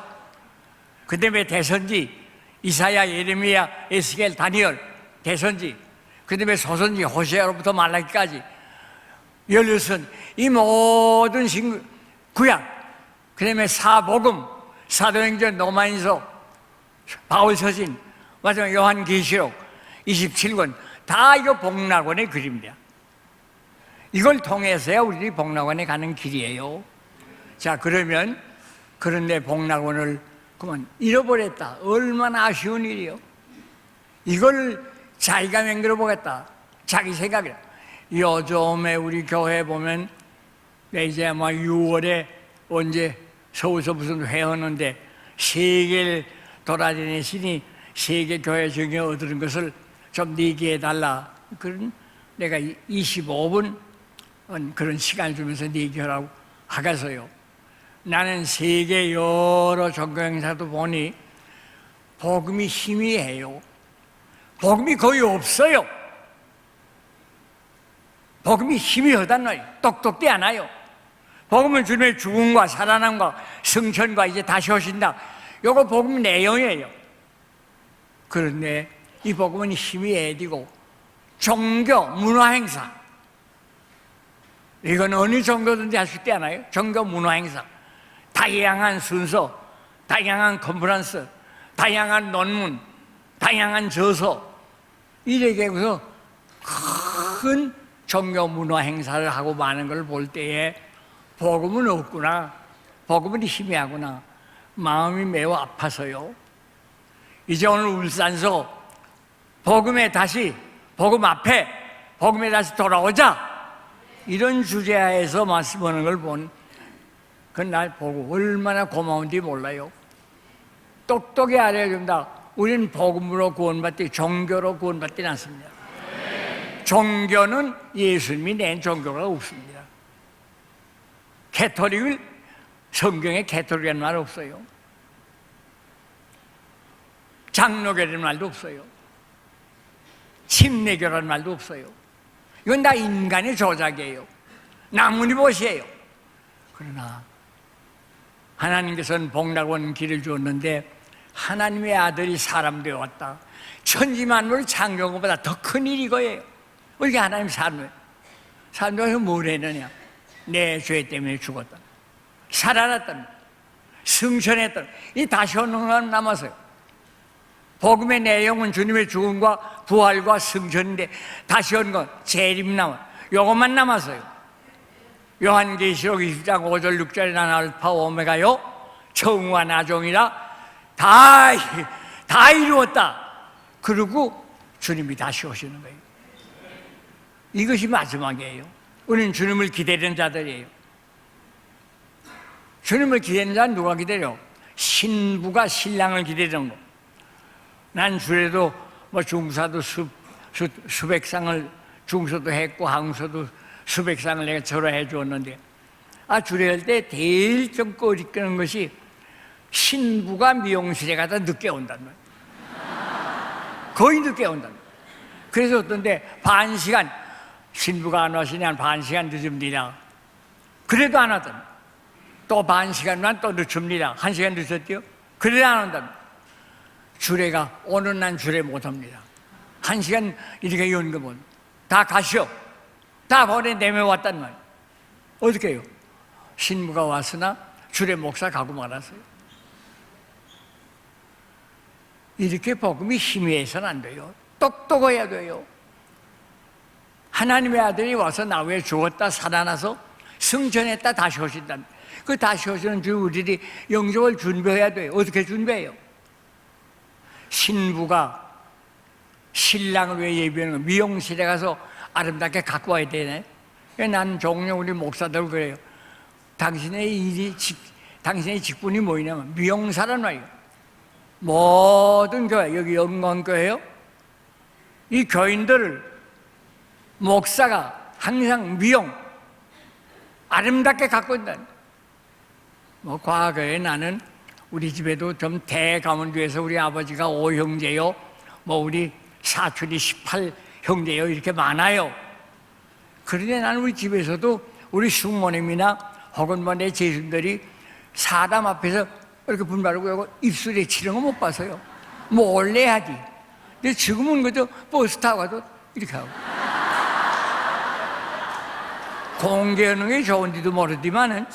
그다음에 대선지, 이사야, 예레미야, 에스겔, 다니엘, 대선지, 그다음에 소선지, 호세아로부터 말라기까지 16선, 이 모든 구약, 그다음에 사복음, 사도행전, 로마인서, 바울서신, 마지막 요한계시록 27권 다 이거 복락원의 글입니다. 이걸 통해서야 우리들이 복락원에 가는 길이에요. 자, 그러면 그런데 복락원을 그만 잃어버렸다. 얼마나 아쉬운 일이요. 이걸 자기가 만들어 보겠다. 자기 생각이라. 요즘에 우리 교회 보면 이제 아마 6월에 언제 서울서 무슨 회하는데 세계를 돌아다니시니 세계 교회 중에 얻은 것을 좀 얘기해 달라. 그런 내가 25분 그런 시간 주면서 얘기하라고 하겠어요. 나는 세계 여러 종교 행사도 보니 복음이 희미해요. 복음이 거의 없어요. 복음이 희미하단 말이에요. 똑똑지 않아요. 복음은 주님의 죽음과 살아남과 승천과 이제 다시 오신다. 이거 복음 내용이에요. 그런데 이 복음은 희미해야 되고 종교, 문화 행사, 이건 어느 종교든지 할 수 있지 않아요? 종교, 문화 행사, 다양한 순서, 다양한 컨퍼런스, 다양한 논문, 다양한 저서, 이렇게 해서 큰 종교 문화 행사를 하고 많은 걸 볼 때에 복음은 없구나, 복음은 희미하구나, 마음이 매우 아파서요. 이제 오늘 울산서 복음에 다시, 복음 앞에 복음에 다시 돌아오자, 이런 주제하에서 말씀하는 걸 본 그날 보고 얼마나 고마운지 몰라요. 똑똑히 알아야 된다. 우리는 복음으로 구원받지 종교로 구원받지 않습니다. 종교는 예수님이 낸 종교가 없습니다. 캐톨릭을, 성경에 캐톨릭이라는 말 없어요. 장로교라는 말도 없어요. 침례교라는 말도 없어요. 이건 다 인간의 조작이에요. 나무니봇이에요. 그러나 하나님께서는 복락원 길을 주었는데 하나님의 아들이 사람 되어왔다. 천지만물을 창조한 것보다 더 큰 일이 이거예요. 우리가 하나님 사람 중에서 뭘 했느냐? 내 죄 때문에 죽었다, 살아났다, 승천했다. 이 다시 오는 건 남았어요. 복음의 내용은 주님의 죽음과 부활과 승천인데 다시 온 건 재림 남아. 요것만 남았어요. 요한계시록 20장 5절 6절에 난 알파 오메가요 처음과 나중이라 다 이루었다. 그리고 주님이 다시 오시는 거예요. 이것이 마지막이에요. 우리는 주님을 기다리는 자들이에요. 주님을 기다리는 자는 누가 기다려? 신부가 신랑을 기다리는 거. 난 주례도 중사도 수백 상을, 중서도 했고 항서도 수백 상을 내가 절화해 주었는데, 주례할 때 제일 좀 꺼리끄는 것이 신부가 미용실에 가다 늦게 온다는 거예요. 거의 늦게 온다는 거예요. 그래서 어떤데 반 시간, 신부가 안 오시냐 반 시간 늦으면 되냐, 그래도 안 하더니 또 반 시간만 또 늦춥니다. 1시간 늦었대요. 그래 안 온답니다. 주례가 오는 날 주례 못 합니다. 1시간 이렇게 연금은 다 가시오. 다 보내내며 왔단 말이에요. 어떻게 해요? 신부가 왔으나 주례 목사 가고 말았어요. 이렇게 복음이 희미해서는 안 돼요. 똑똑해야 돼요. 하나님의 아들이 와서 나 위해 죽었다 살아나서 승천했다 다시 오신다. 그 다시 오시는 주 우리들이 영접을 준비해야 돼요. 어떻게 준비해요? 신부가 신랑을 위해 예비하는 거 미용실에 가서 아름답게 갖고 와야 되네. 난 종종 우리 목사들 그래요. 당신의 직분이 뭐냐면 미용사란 말이에요. 모든 교회, 여기 영광교회요. 이 교인들을 목사가 항상 미용 아름답게 갖고 있다. 과거에 나는 우리 집에도 좀 대가문주에서 우리 아버지가 5형제요, 우리 사촌이 18형제요, 이렇게 많아요. 그런데 나는 우리 집에서도 우리 숙모님이나 혹은 내 제순들이 사람 앞에서 이렇게 분발하고 입술에 치는 거 못 봐서요. 몰래 하지. 근데 지금은 그저 버스 타고 가도 이렇게 하고. 공개하는 게 좋은지도 모르지만은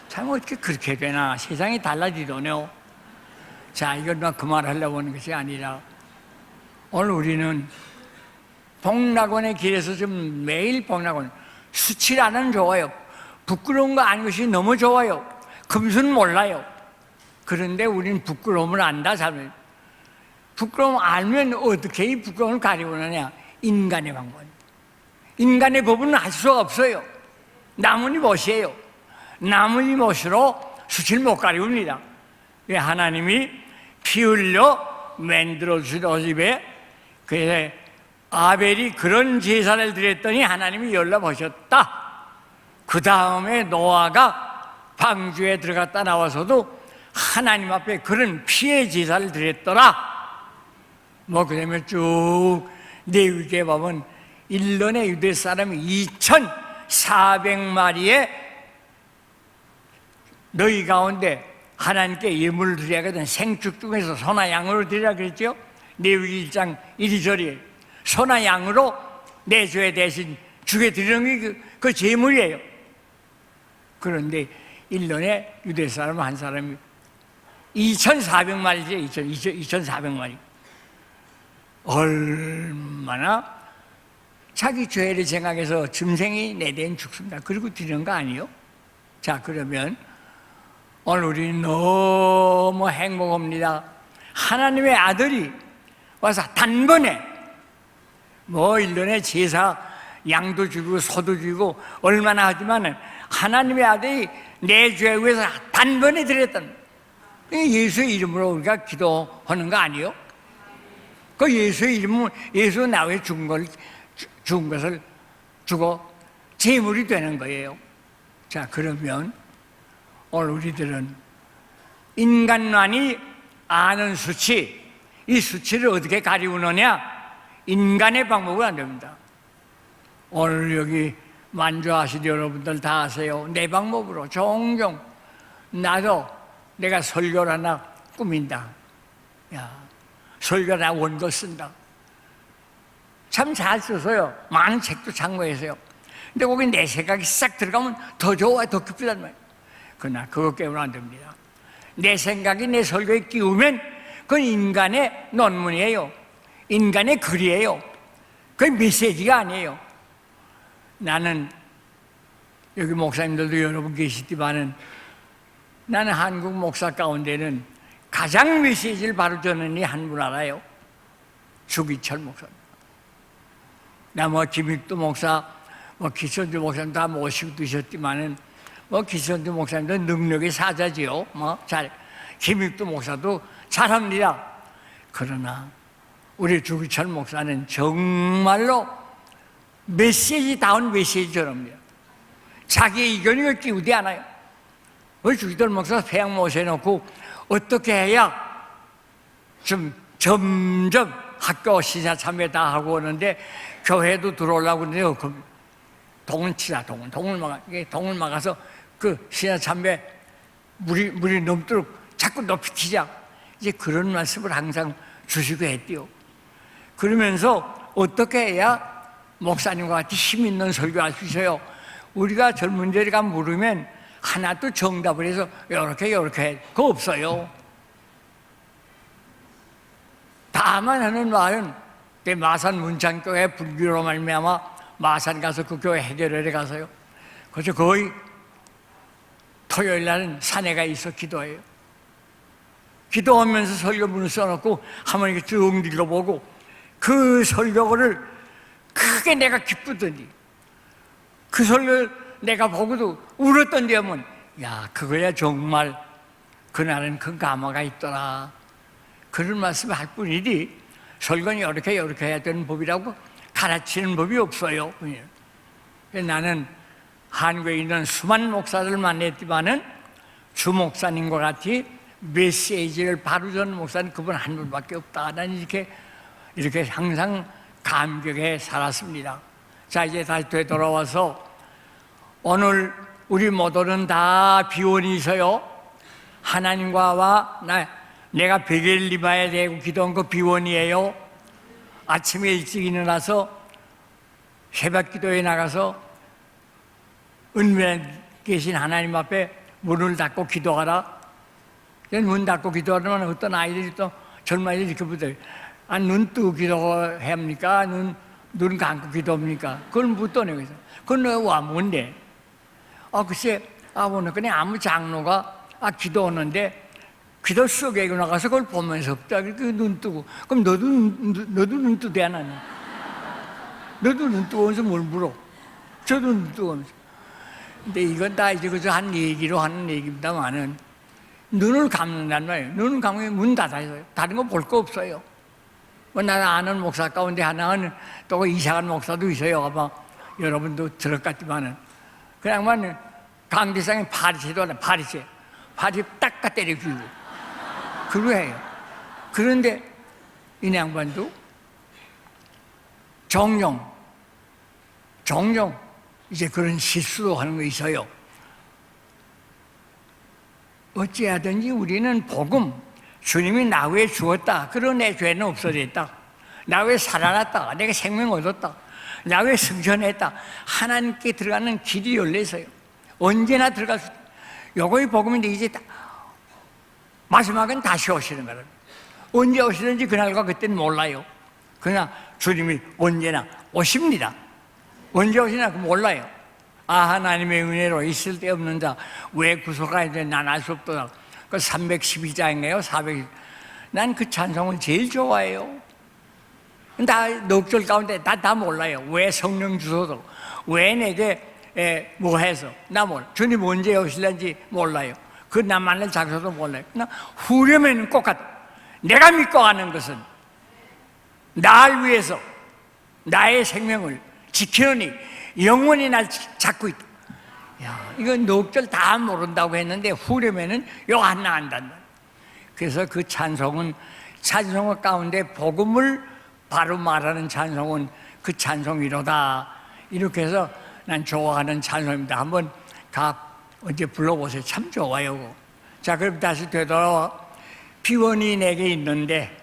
참 어떻게 그렇게 되나. 세상이 달라지더네요. 자, 이건 그 말 하려고 하는 것이 아니라 오늘 우리는 복락원의 길에서 좀 매일 복락원 수치라는 좋아요. 부끄러운 거 아닌 것이 너무 좋아요. 금수는 몰라요. 그런데 우리는 부끄러움을 안다. 잘 부끄러움 알면 어떻게 이 부끄러움을 가리우느냐. 인간의 방법. 인간의 법은 할 수가 없어요. 나무니 못이에요. 나무니 못으로 수치를 못 가리웁니다. 하나님이 피 흘려 만들어 주신 오집에 그래서 아벨이 그런 제사를 드렸더니 하나님이 열려보셨다. 그 다음에 노아가 방주에 들어갔다 나와서도 하나님 앞에 그런 피의 제사를 드렸더라. 그러면 쭉 레위기에 보면 1년에 유대 사람이 2,400마리의 너희 가운데 하나님께 예물을 드려야거든. 생축 중에서 소나 양으로 드리라 그랬죠. 레위기 1장 1절에 소나 양으로 내 죄 대신 주게 드리는 게 그 제물이에요. 그런데 1년에 유대 사람 한 사람이 2,400마리죠. 2,400마리. 얼마나 자기 죄를 생각해서 짐승이 내 대엔 죽습니다. 그리고 드리는 거 아니에요? 자, 그러면 오늘 우리는 너무 행복합니다. 하나님의 아들이 와서 단번에 1년에 제사 양도 주고 소도 주고 얼마나 하지만은 하나님의 아들이 내 죄에 위해서 단번에 드렸다는 예수의 이름으로 우리가 기도하는 거 아니에요? 그 예수의 이름은 예수 나 위해 죽은 것을 주고 제물이 되는 거예요. 자, 그러면 오늘 우리들은 인간만이 아는 수치, 이 수치를 어떻게 가리우느냐? 인간의 방법은 안 됩니다. 오늘 여기 만주하신 여러분들 다 아세요. 내 방법으로 종종 나도 내가 설교를 하나 꾸민다. 설교를 하나 원고 쓴다. 참 잘 써서요. 많은 책도 참고해서요. 근데 거기 내 생각이 싹 들어가면 더 좋아, 더 깊이단 말이에요. 그러나 그거 깨우면 안 됩니다. 내 생각이 내 설교에 끼우면 그건 인간의 논문이에요. 인간의 글이에요. 그게 메시지가 아니에요. 나는 여기 목사님들도 여러분 계시지만은 나는 한국 목사 가운데는 가장 메시지를 바로 전하는 이 한 분 알아요. 주기철 목사님. 김익도 목사, 기천주 목사님 다 모시고 드셨지만은 기천주 목사님도 능력의 사자지요. 김익도 목사도 잘합니다. 그러나 우리 주기철 목사는 정말로 메시지다운 메시지처럼요. 자기의 의견을 끼우지 않아요. 우리 주기철 목사 폐양 모셔놓고 어떻게 해야 좀 점점 학교 시사 참여 다 하고 오는데 교회도 들어오려고 그러는데 동을 치자. 동을 막아서 그 시사 참여 물이 넘도록 자꾸 높이 튀자. 이제 그런 말씀을 항상 주시고 했대요. 그러면서 어떻게 해야 목사님과 같이 힘 있는 설교할 수 있어요? 우리가 젊은이가 물으면 하나도 정답을 해서 이렇게 해. 그거 없어요. 다만 하는 말은 마산 문창교회 불교로 말미암아 마산 가서 그 교회 해결하러 가서요. 그래서 거의 토요일 날은 산에가 있어 기도해요. 기도하면서 설교문을 써놓고 한번 이렇게 쭉 읽어보고 그 설교를 크게 내가 기쁘더니 그 설교를 내가 보고도 울었던 데면 야, 그거야 정말 그날은 그 감화가 있더라. 그런 말씀을 할 뿐이지 설교는 이렇게 해야 되는 법이라고 가르치는 법이 없어요. 나는 한국에 있는 수많은 목사들을 만났지만은 주 목사님과 같이 메시지를 바로 전하는 목사는 그분 한 분밖에 없다. 나는 이렇게 항상 감격해 살았습니다. 자, 이제 다시 되돌아와서 오늘 우리 모두는 다 비원이 있어요. 하나님과 내가 베개를 입어야 되고 기도한 거 비원이에요. 아침에 일찍 일어나서 새벽 기도에 나가서 은면에 계신 하나님 앞에 문을 닫고 기도하라. 문 닫고 기도하면 어떤 아이들이 또 젊은 아이들이 이렇게 묻어요. 눈 뜨고 기도합니까? 눈 감고 기도합니까? 그걸 묻더니 그건 와 뭔데? 글쎄, 오늘 그냥 아무 장로가 기도하는데 기도 속에 나가서 그걸 보면서 눈 뜨고 그럼 너도 눈 뜨대 안 하냐? 너도 눈 뜨고 하면서 뭘 물어? 저도 눈 뜨고 하면서. 근데 이건 다 이제 그저 한 얘기로 하는 얘기입니다만은 눈을 감는단 말이에요. 눈을 감으면 문 닫아요. 다른 거 볼 거 없어요. 나는 아는 목사 가운데 하나는 또 이상한 목사도 있어요. 아마 여러분도 들었겠지만은 그 양반은 강대상에 파리채도 하나 파리채 딱 때려 주고 그거 해요. 그런데 이 양반도 종종 이제 그런 실수도 하는 거 있어요. 어찌하든지 우리는 복음, 주님이 나 위에 주었다. 그런 내 죄는 없어졌다. 나 위에 살아났다. 내가 생명 얻었다. 나 위에 승천했다. 하나님께 들어가는 길이 열려있어요. 언제나 들어갈 수 있다. 요거의 복음인데 이제 마지막은 다시 오시는 거랍니다. 언제 오시는지 그날과 그때는 몰라요. 그러나 주님이 언제나 오십니다. 언제 오시나 몰라요. 하나님의 은혜로 있을 데 없는 자 왜 구속하야 돼? 난 알 수 없더라. 그 312장인가요? 400. 난 그 찬송을 제일 좋아해요. 다 넉절 가운데 다 몰라요. 왜 성령 주소도 왜 내게 뭐 해서 나 몰라. 주님 언제 오실는지 몰라요. 그 나만의 장소도 몰라요. 나 후렴에는 꼭 같아. 내가 믿고 하는 것은 날 위해서 나의 생명을 지키느니 영원히 날 잡고 있다. 야, 이건 넉절 다 모른다고 했는데 후렴에는 요 하나 안단다. 그래서 그 찬송 가운데 복음을 바로 말하는 찬송은 그 찬송이로다. 이렇게 해서 난 좋아하는 찬송입니다. 한번 언제 불러보세요. 참 좋아요. 자, 그럼 다시 되돌아와. 비원이 내게 있는데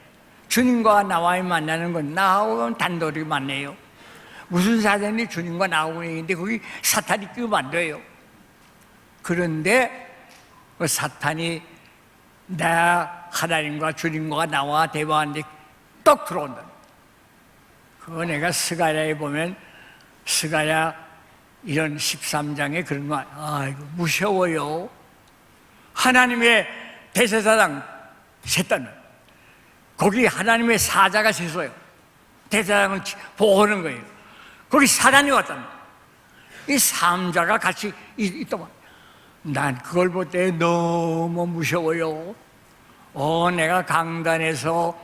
주님과 나와의 만나는 건 나하고는 단둘이 만나요. 무슨 사정이 주님과 나하고 있는데 거기 사탄이 끼우면 안 돼요. 그런데 그 사탄이 나 하나님과 주님과 나와 대화하는데 떡 들어온다. 그거 내가 스가랴에 보면 스가랴 이런 13장에 그런 거 이거 무서워요. 하나님의 대제사장 셋단 거기 하나님의 사자가 셋어요. 대제사장을 보호하는 거예요. 거기 사단이 왔단 이 삼자가 같이 있더만. 난 그걸 볼 때 너무 무서워요. 내가 강단에서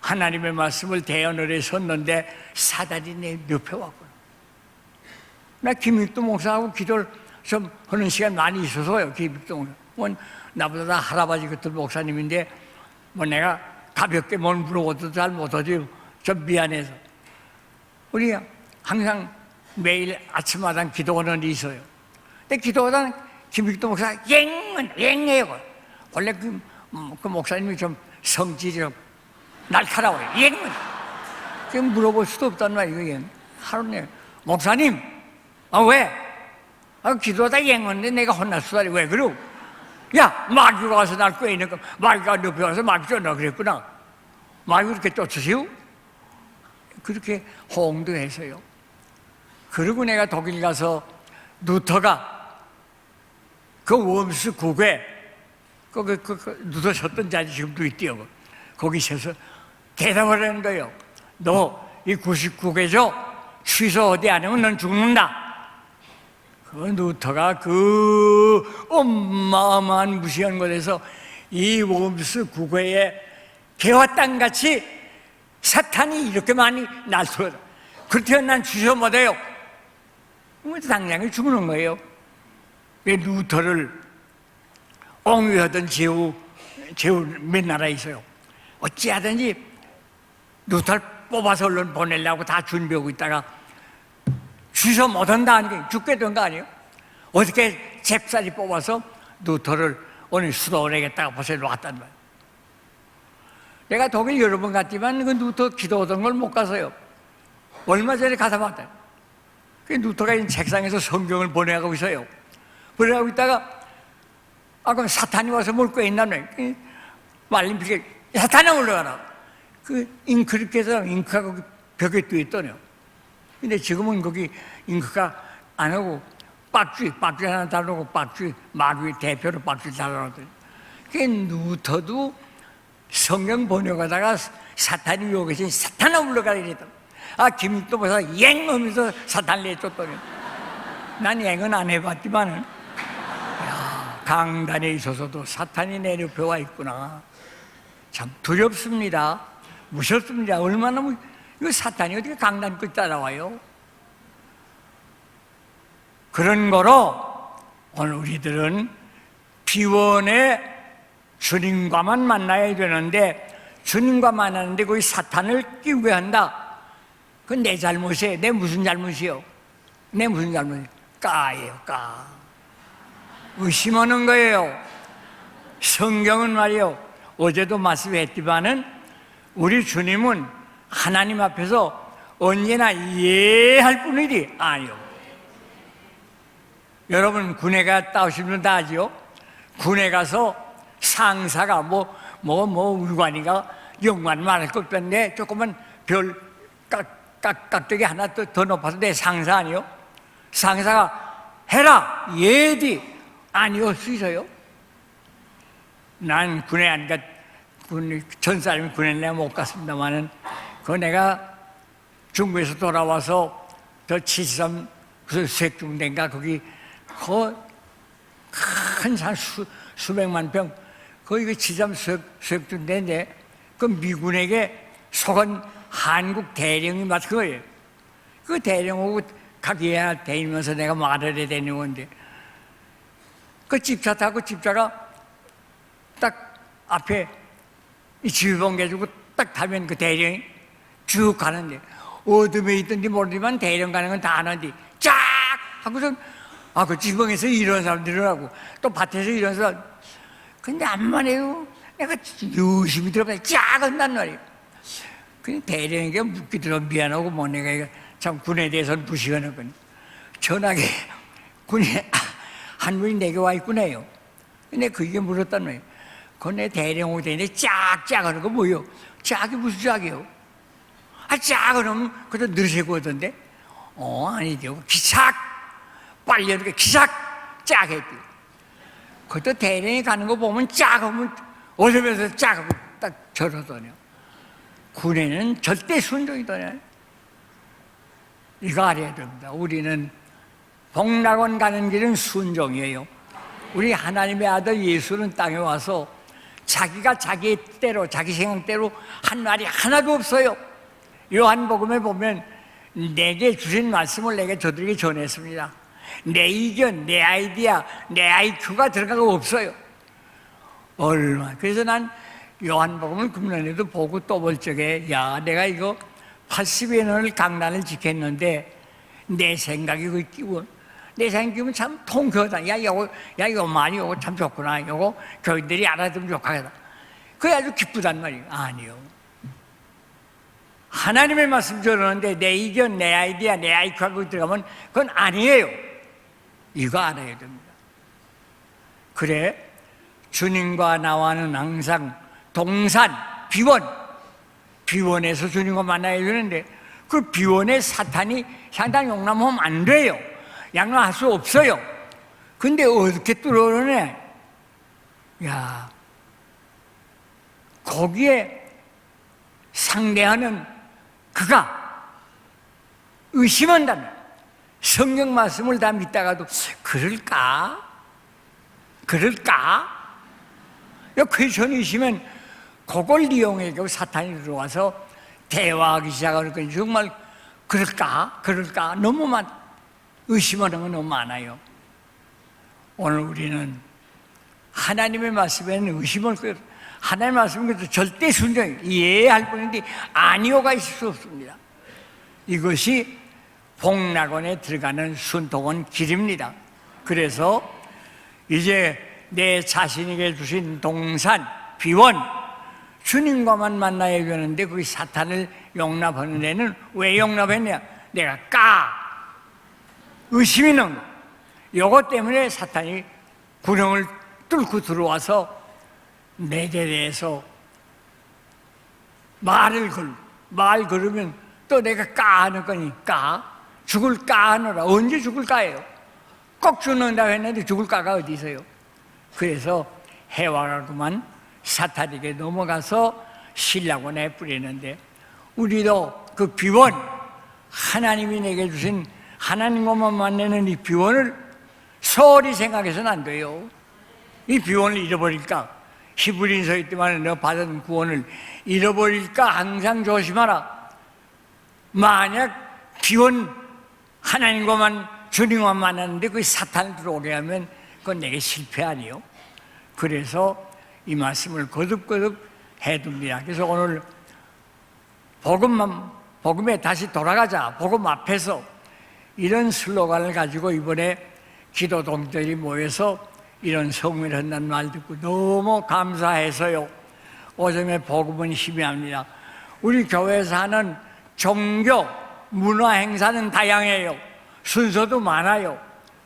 하나님의 말씀을 대언을 해 섰는데 사단이 내 옆에 왔구나. 나 김익도 목사하고 기도를 좀 하는 시간 많이 있어서요. 김익도 목사. 나보다 할아버지 같은 목사님인데 내가 가볍게 뭘 물어봐도 잘 못하지. 좀 미안해서. 우리가 항상 매일 아침마다 기도하는 일이 있어요. 근데 기도하다 김익도 목사 앵해요. 원래 그 목사님이 좀 성질이 좀 날카로워요. 지금 물어볼 수도 없단 말이에요. 하루네 목사님, 왜? 기도하다 앵었는데 내가 혼날 수다리 왜 그러고? 야, 마귀가 와서 날 꿰이는 거, 마귀가 눕혀 와서 마귀 쫓나 그랬구나. 마귀 그렇게 쫓으시오? 그렇게 호응도 해서요. 그리고 내가 독일 가서 루터가 그 웜스 국에 루터 섰던 자리 지금도 있대요. 거기 서서 대답을 하는 거예요. 너 이 99개죠? 취소 어디 안 하면 넌 죽는다. 그 루터가 그 어마어마한 무시한 곳에서 이 웜스 국회에 개와 땅같이 사탄이 이렇게 많이 날쏘다. 그렇다면 난 취소 못해요. 당장에 죽는 거예요. 왜 루터를 옹위하던 제후 몇 나라 있어요. 어찌하든지 루터를 뽑아서 얼른 보내려고 다 준비하고 있다가 취소 못한다 하니까 죽게 된 거 아니에요? 어떻게 잽싸리 뽑아서 루터를 오늘 수도원에겠다가 벌써 놨단 말이에요. 내가 독일 여러 번 갔지만 그 루터 기도하던 걸 못 가서요. 얼마 전에 가서 봤다. 그 루터가 있는 책상에서 성경을 번역하고 있어요. 번역하고 있다가 그럼 사탄이 와서 뭘 꿰인다네. 말린 피게 사탄아 올라가라. 그 잉크리께서 잉크가 벽에 띄어 있더래요. 근데 지금은 거기 잉크가 안 하고 빡쥐 하나 달라고 마귀 대표로 빡쥐 달라고. 그 루터도 성경 번역하다가 사탄이 유혹해서 사탄아 올라가라 이랬다. 김익도 보사 앵 하면서 사탄을 내쫓더니 난 앵은 안 해봤지만은 강단에 있어서도 사탄이 내려펴와 있구나. 참 두렵습니다. 무섭습니다. 얼마나 이거 사탄이 어떻게 강단 끝 따라와요? 그런 거로 오늘 우리들은 비원의 주님과만 만나야 되는데 주님과 만나는데 거기 사탄을 끼우게 한다. 그건 내 잘못이에요. 내 무슨 잘못이요? 내 무슨 잘못이요? 까예요, 까. 의심하는 거예요. 성경은 말이요. 어제도 말씀했지만은 우리 주님은 하나님 앞에서 언제나 이해할 뿐이지 아니요. 여러분 군에 갔다 오시면 다 아지요? 군에 가서 상사가 울관이가 영관 말할 것 없던데 조금만 별 깍두기 하나 더 높아서 내 상사 아니요? 상사가 해라 예디 아니요 수 있어요? 난 군에 안 갔. 전 사람이 군에 내가 못 갔습니다만은 그 내가 중국에서 돌아와서 저 73 수색중대인가 거기 큰 산 수백만 평 거기 73 수색중대인데 그 미군에게 속은 한국 대령이 맡은 거예요. 그 대령하고 가게야 다니면서 내가 말을 해야 되는 건데 그 집차 타고 집차가 딱 앞에 이 지휘봉 가지고 딱 타면 그 대령이 쭉 가는데 어둠에 있든지 모르지만 대령 가는 건 다 아는데 쫙 하고서 그 지휘봉에서 이런 사람들이라고 또 밭에서 이런 사람 근데 암만 해도 내가 유심히 들어가서 쫙 한단 말이에요. 그냥 대령에게 묻기 들어 미안하고 내가 참 군에 대해서는 무시하는 전하게 군에 한 분이 내게 와 있구나요. 근데 그게 물었단 말이에요. 그내 대령하고 되는데 쫙쫙 하는 거 뭐요? 짝이 무슨 짝이요? 짝 하면 그저 느리고 하던데? 아니죠. 기삭! 빨리 하는 게 기삭! 짝 했지. 그것도 대령이 가는 거 보면 짝 하면 어디면서 짝 하고 딱 저러더냐. 군에는 절대 순종이더냐. 이거 알아야 됩니다. 우리는 복락원 가는 길은 순종이에요. 우리 하나님의 아들 예수는 땅에 와서 자기가 자기 때로 자기 생각대로 한 말이 하나도 없어요. 요한복음에 보면 내게 주신 말씀을 내게 저들에게 전했습니다. 내 의견, 내 아이디어, 내 IQ가 들어가고 없어요. 그래서 난 요한복음을 금년에도 보고 또 볼 적에 내가 이거 80여 년을 강단을 지켰는데 내 생각이 그 끼워 내 생각이면 참 통쾌하다. 야, 요 말이 요거 참 좋구나. 요거 교인들이 알아들으면 좋겠다. 그게 아주 기쁘단 말이에요. 아니요. 하나님의 말씀 전하는데 내 의견, 내 아이디어, 내 아이디어하고 들어가면 그건 아니에요. 이거 알아야 됩니다. 그래, 주님과 나와는 항상 동산, 비원에서 주님과 만나야 되는데 그 비원에 사탄이 상당히 용납하면 안 돼요. 양로할 수 없어요. 근데 어떻게 뚫어오네? 야, 거기에 상대하는 그가 의심한다면 성경 말씀을 다 믿다가도 그럴까? 퀘션이시면 그걸 이용해 사탄이 들어와서 대화하기 시작하는 건 정말 그럴까? 너무 의심하는 건 너무 많아요. 오늘 우리는 하나님의 말씀에는 의심을 하나님의 말씀은 절대 순종해요. 이해할 뿐인데 아니오가 있을 수 없습니다. 이것이 복락원에 들어가는 순통한 길입니다. 그래서 이제 내 자신에게 주신 동산, 비원, 주님과만 만나야 되는데 그 사탄을 용납하는 애는 왜 용납했냐? 내가 의심이 있는 거. 이것 때문에 사탄이 구멍을 뚫고 들어와서 내 대해서 말 걸으면 또 내가 하는 거니까 죽을까 하느라. 언제 죽을까예요? 꼭 죽는다고 했는데 죽을까가 어디 있어요? 그래서 해와가구만 사탄에게 넘어가서 신라곤에 뿌리는데 우리도 그 비원, 하나님이 내게 주신 하나님과만 만나는 이 비원을 소홀히 생각해서는 안 돼요. 이 비원을 잃어버릴까? 히브리서에 때만 너 받은 구원을 잃어버릴까 항상 조심하라. 만약 비원 하나님과만 주님과 만나는데 그 사탄을 들어오게 하면 그건 내게 실패 아니요. 그래서 이 말씀을 거듭거듭 해둡니다. 그래서 오늘 복음에 다시 돌아가자. 복음 앞에서 이런 슬로건을 가지고 이번에 기도 동들이 모여서 이런 성회를 한다는 말 듣고 너무 감사해서요. 오점에 복음은 희미합니다. 우리 교회에서 하는 종교, 문화 행사는 다양해요. 순서도 많아요.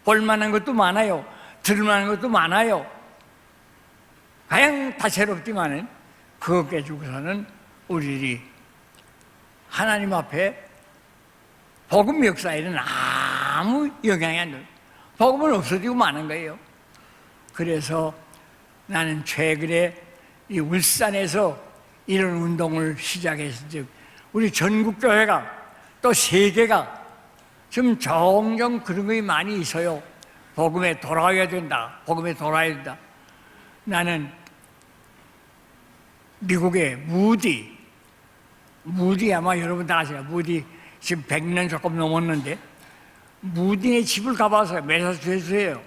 볼만한 것도 많아요. 들을만한 것도 많아요. 가장 다채롭지만은 그것 가지고서는 우리들이 하나님 앞에 복음 역사에는 아무 영향이 안 돼요. 복음은 없어지고 마는 거예요. 그래서 나는 최근에 이 울산에서 이런 운동을 시작했을 때 우리 전국교회가 또 세계가 지금 종종 그런 것이 많이 있어요. 복음에 돌아와야 된다. 복음에 돌아와야 된다. 나는 미국의 무디 아마 여러분 다 아세요. 무디 지금 100년 조금 넘었는데 무디의 집을 가봐서요. 매사추세츠예요.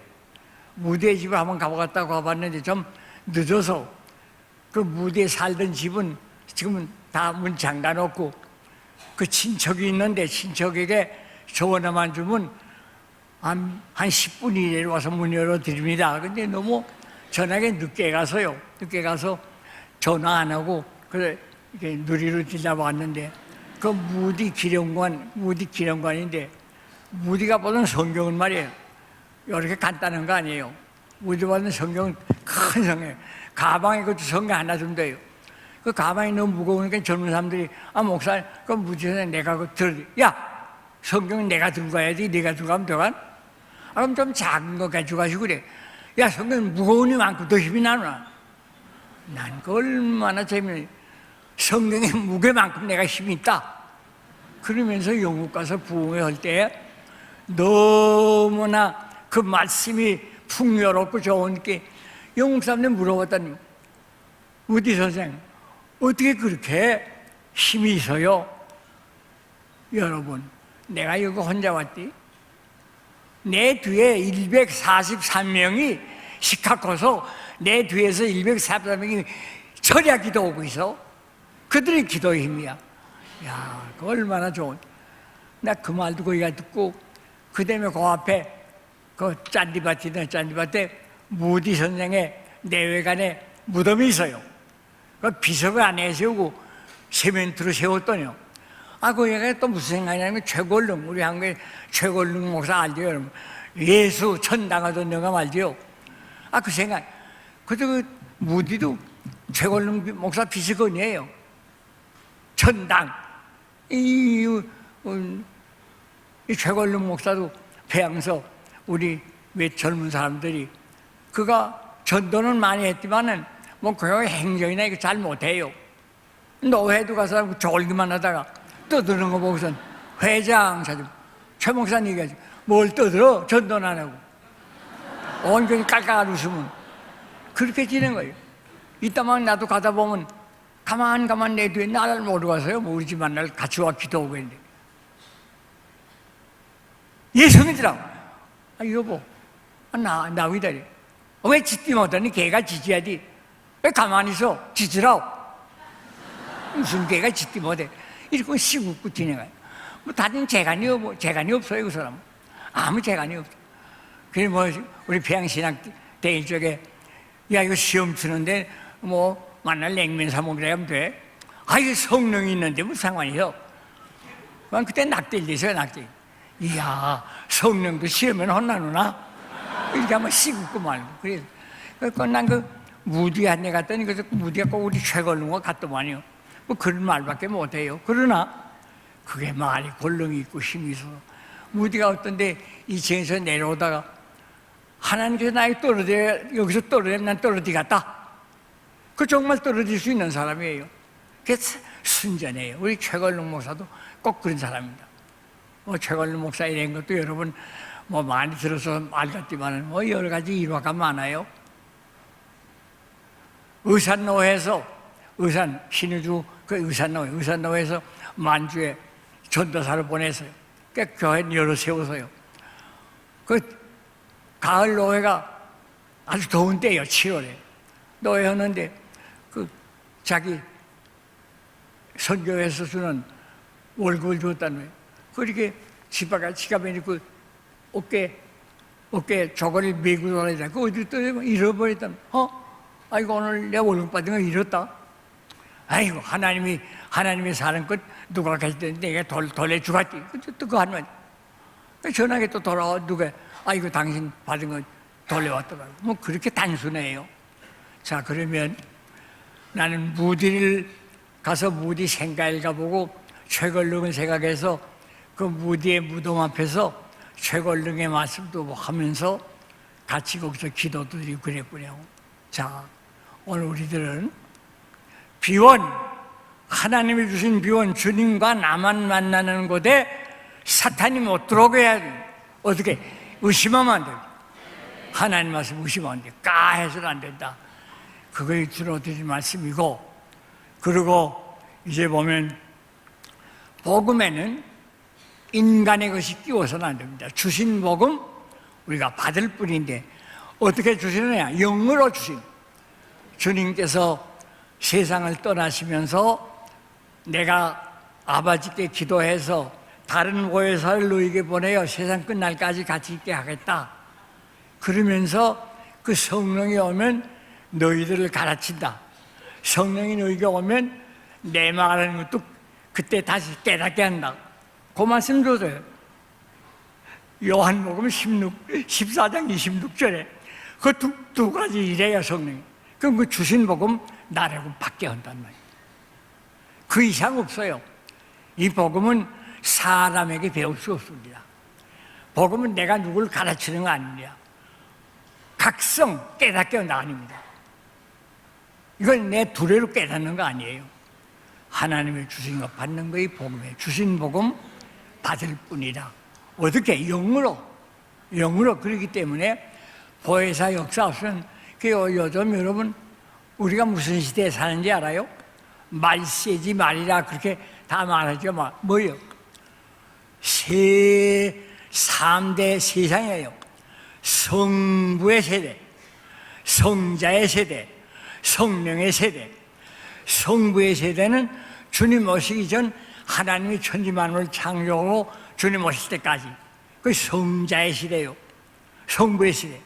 무디의 집을 한번 가봤다고 가봤는데 좀 늦어서 그 무디에 살던 집은 지금은 다 문 잠가놓고 그 친척이 있는데 친척에게 전화만 주면 한 10분 이내에 와서 문 열어드립니다. 근데 너무 전화가 늦게 가서요. 늦게 가서 전화 안 하고 그래 이렇게 누리로 들려왔는데 그 무디 기념관인데 무디가 보는 성경은 말이에요. 이렇게 간단한 거 아니에요. 무디가 보는 성경은 큰 성경. 가방에 그 성경 하나 준대요. 그 가방이 너무 무거우니까 젊은 사람들이 목사님 그 무디에 내가 그 성경은 내가 들고 가야지. 네가 들고 가면 되간? 그럼 좀 작은 거 가져가시고 그래. 성경은 무거우니 많고 더 힘이 나누나. 난 그 얼마나 재미있는 성경의 무게만큼 내가 힘이 있다. 그러면서 영국 가서 부흥회 할 때 너무나 그 말씀이 풍요롭고 좋으니까 영국 사람들 물어봤더니 우디 선생 어떻게 그렇게 힘이 있어요? 여러분 내가 여기 혼자 왔디? 내 뒤에 143명이 시카고서 내 뒤에서 143명이 철야 기도하고 있어. 그들의 기도의 힘이야. 야, 그 얼마나 좋은. 나 그 말도 거기가 듣고 그 다음에 그 앞에 그 짠디밭에 무디 선생의 내외관에 무덤이 있어요. 그 비석을 안에 세우고 세멘트로 세웠더니요. 그 얘가 또 무슨 생각이냐면 최골릉, 우리 한국의 최골릉 목사 알죠, 여러분? 예수 천당하던 영감 알죠? 그 생각. 그저 그 무디도 최골릉 목사 비서건이에요. 천당. 이 최골릉 목사도 배양서 우리 몇 젊은 사람들이 그가 전도는 많이 했지만은 뭐 그 행정이나 이거 잘 못해요. 노회도 가서 졸기만 하다가 떠드는 거 보고선 회장 사주 최 목사님 얘기하지 뭘 떠들어 전도는 안 하고 온전히 깔깔 웃으면 그렇게 지낸 거예요. 이따만 나도 가다 보면 가만 내 뒤에 나를 모르고 가서요. 뭐 우리 집 만날 같이 와 기도하고 있는데 예수님이더라고. 여보 나 기다려. 왜 짖지 못하니? 개가 짖어야지. 왜 가만히 있어? 짖으라고. 무슨 개가 짖지 못해. 이렇게 시국구 지내가요. 뭐 다른 재간이 없어요. 그 사람은 아무 재간이 없어. 그래 뭐 우리 평양신학 대일 쪽에 야 이거 시험 치는데 뭐 만날 냉면 사 먹으라 하면 돼. 이거 성령이 있는데 무슨 상관이요? 그때 낙딜리세요. 낙딜. 이야 성령도 시험에는 혼나누나? 이렇게 하면 시국구 말고. 그래서 난 그 무디한 데 갔더니 그래서 무디가 꼭 우리 최걸릉과 같더만요. 뭐 그런 말밖에 못해요. 그러나 그게 말이 권능이 있고 힘이 있어. 무디가 어떤데 2층에서 내려오다가 하나님께서 나에게 여기서 떨어지면 난 떨어지겠다. 그 정말 떨어질 수 있는 사람이에요. 그게 순전해요. 우리 최걸릉 목사도 꼭 그런 사람입니다. 최걸릉 목사 이런 것도 여러분 뭐 많이 들어서 말 같지만 뭐 여러 가지 일화가 많아요. 신의주 그 의산노회에서 만주에 전도사를 보내서요. 그 교회 열어 세워서요. 그 가을 노회가 아주 더운 때예요. 7월에 노회하는데 그 자기 선교에서 주는 월급을 줬다는 거예요. 그렇게 지갑에 넣고 어깨 저고리를 메고 돌아다니다. 그 어디 또 잃어버렸다면 아이고 오늘 내가 월급 받은 거 잃었다. 아이고 하나님이 사는 것 누가 가시던데 내가 돌려주겠지. 또 그 한 말. 전화기 또 돌아와 누가 아이고 당신 받은 거 돌려왔더라고. 뭐 그렇게 단순해요. 자 그러면 나는 무디를 가서 무디 생가를 가보고 최걸릉을 생각해서 그 무디의 무덤 앞에서 최걸릉의 말씀도 하면서 같이 거기서 기도도 드리고 그랬군요. 자 오늘 우리들은 비원, 하나님이 주신 비원, 주님과 나만 만나는 곳에 사탄이 못 들어오게 해야 돼. 어떻게? 의심하면 안 돼. 하나님 말씀 의심하면 안 돼. 까해서는 안 된다. 그거에 주로 드린 말씀이고, 그리고 이제 보면 복음에는 인간의 것이 끼워서는 안 됩니다. 주신 복음 우리가 받을 뿐인데 어떻게 주시느냐? 영으로 주신. 주님께서 세상을 떠나시면서 내가 아버지께 기도해서 다른 보혜사를 너에게 보내어 세상 끝날까지 같이 있게 하겠다. 그러면서 그 성령이 오면 너희들을 가르친다. 성령이 너희에게 오면 내 말하는 것도 그때 다시 깨닫게 한다. 그 말씀 줘줘요. 요한복음 14장 26절에 그 두 가지 이래야 성령이. 그럼 그 주신 복음 나라고 받게 한단 말이에요. 그 이상 없어요. 이 복음은 사람에게 배울 수 없습니다. 복음은 내가 누구를 가르치는 거 아닙니다. 각성 깨닫게 하는 거 아닙니다. 이건 내 두뇌로 깨닫는 거 아니에요. 하나님의 주신 것 받는 거이 복음이에요. 주신 복음 받을 뿐이다. 어떻게? 영으로 그렇기 때문에 보혜사 역사 없으면 요즘 여러분 우리가 무슨 시대에 사는지 알아요? 말세지 말이라 그렇게 다 말하죠. 뭐예요? 3대 세상이에요. 성부의 세대, 성자의 세대, 성령의 세대. 성부의 세대는 주님 오시기 전 하나님이 천지만물을 창조하고 주님 오실 때까지 그 성자의 시대요. 성부의 시대.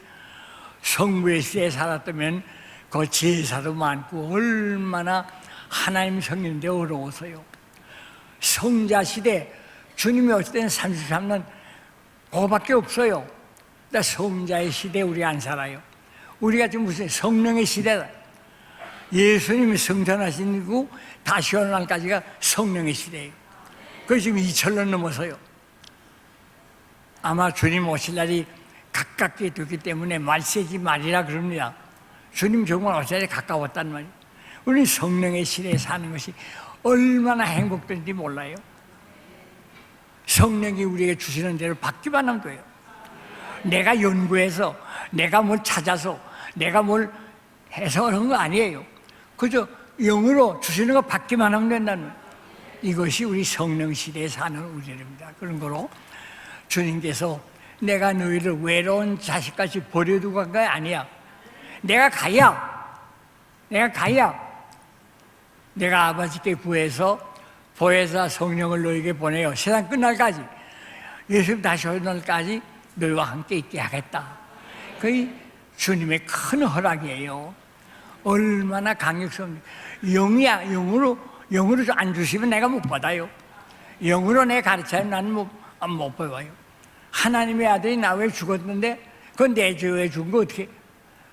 성부의 시대에 살았다면 그 제사도 많고 얼마나 하나님 섬기는데 어려워서요. 성자 시대, 주님이 오실 때는 33년 그거밖에 없어요. 그러니까 성자의 시대에 우리 안 살아요. 우리가 지금 무슨 성령의 시대다. 예수님이 성전하시고 다시 오는 날까지가 성령의 시대예요. 그게 지금 2000년 넘어서요. 아마 주님 오실 날이 가깝게 됐기 때문에 말세지 말이라 그럽니다. 주님 정말 오실 날이 가까웠단 말이에요. 우리는 성령의 시대에 사는 것이 얼마나 행복된지 몰라요. 성령이 우리에게 주시는 대로 받기만 하면 돼요. 내가 연구해서, 내가 뭘 찾아서, 내가 뭘 해서 그런 거 아니에요. 그저 영으로 주시는 거 받기만 하면 된다는 거예요. 이것이 우리 성령 시대에 사는 우리입니다. 그런 거로 주님께서 내가 너희를 외로운 자식같이 버려두고 간 거 아니야. 내가 가야 내가 아버지께 구해서 보혜사 성령을 너에게 보내요. 세상 끝날까지, 예수님 다시 오는 날까지 너희와 함께 있게 하겠다. 그게 주님의 큰 허락이에요. 얼마나 강력성입니까? 영이야. 영으로 안 주시면 내가 못 받아요. 영으로 내 가르치면 나는 못 받아요. 하나님의 아들이 나 왜 죽었는데 그건 내 죄에 죽은 거 어떻게?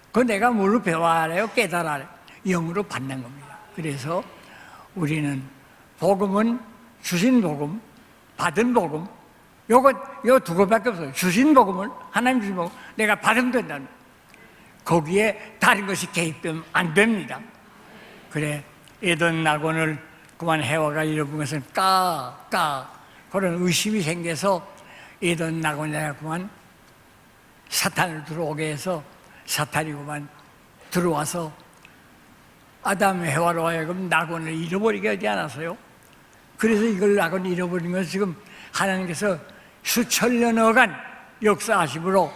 그건 내가 뭘로 배워야 해요? 깨달아야 해요? 영으로 받는 겁니다. 그래서 우리는 복음은 주신 복음, 받은 복음, 요거 두 가지밖에 없어요. 주신 복음을, 하나님 주신 복음, 내가 받으면 된다는 거예요. 거기에 다른 것이 개입되면 안 됩니다. 그래, 에덴 낙원을 그만 해와가 잃어본 것은 그런 의심이 생겨서 에덴 낙원에 그만 사탄을 들어오게 해서 사탄이 그만 들어와서 아담 해와로 하여금 낙원을 잃어버리게 하지 않았어요? 그래서 이걸 낙원을 잃어버린 것은 지금 하나님께서 수천 년여간 역사하심으로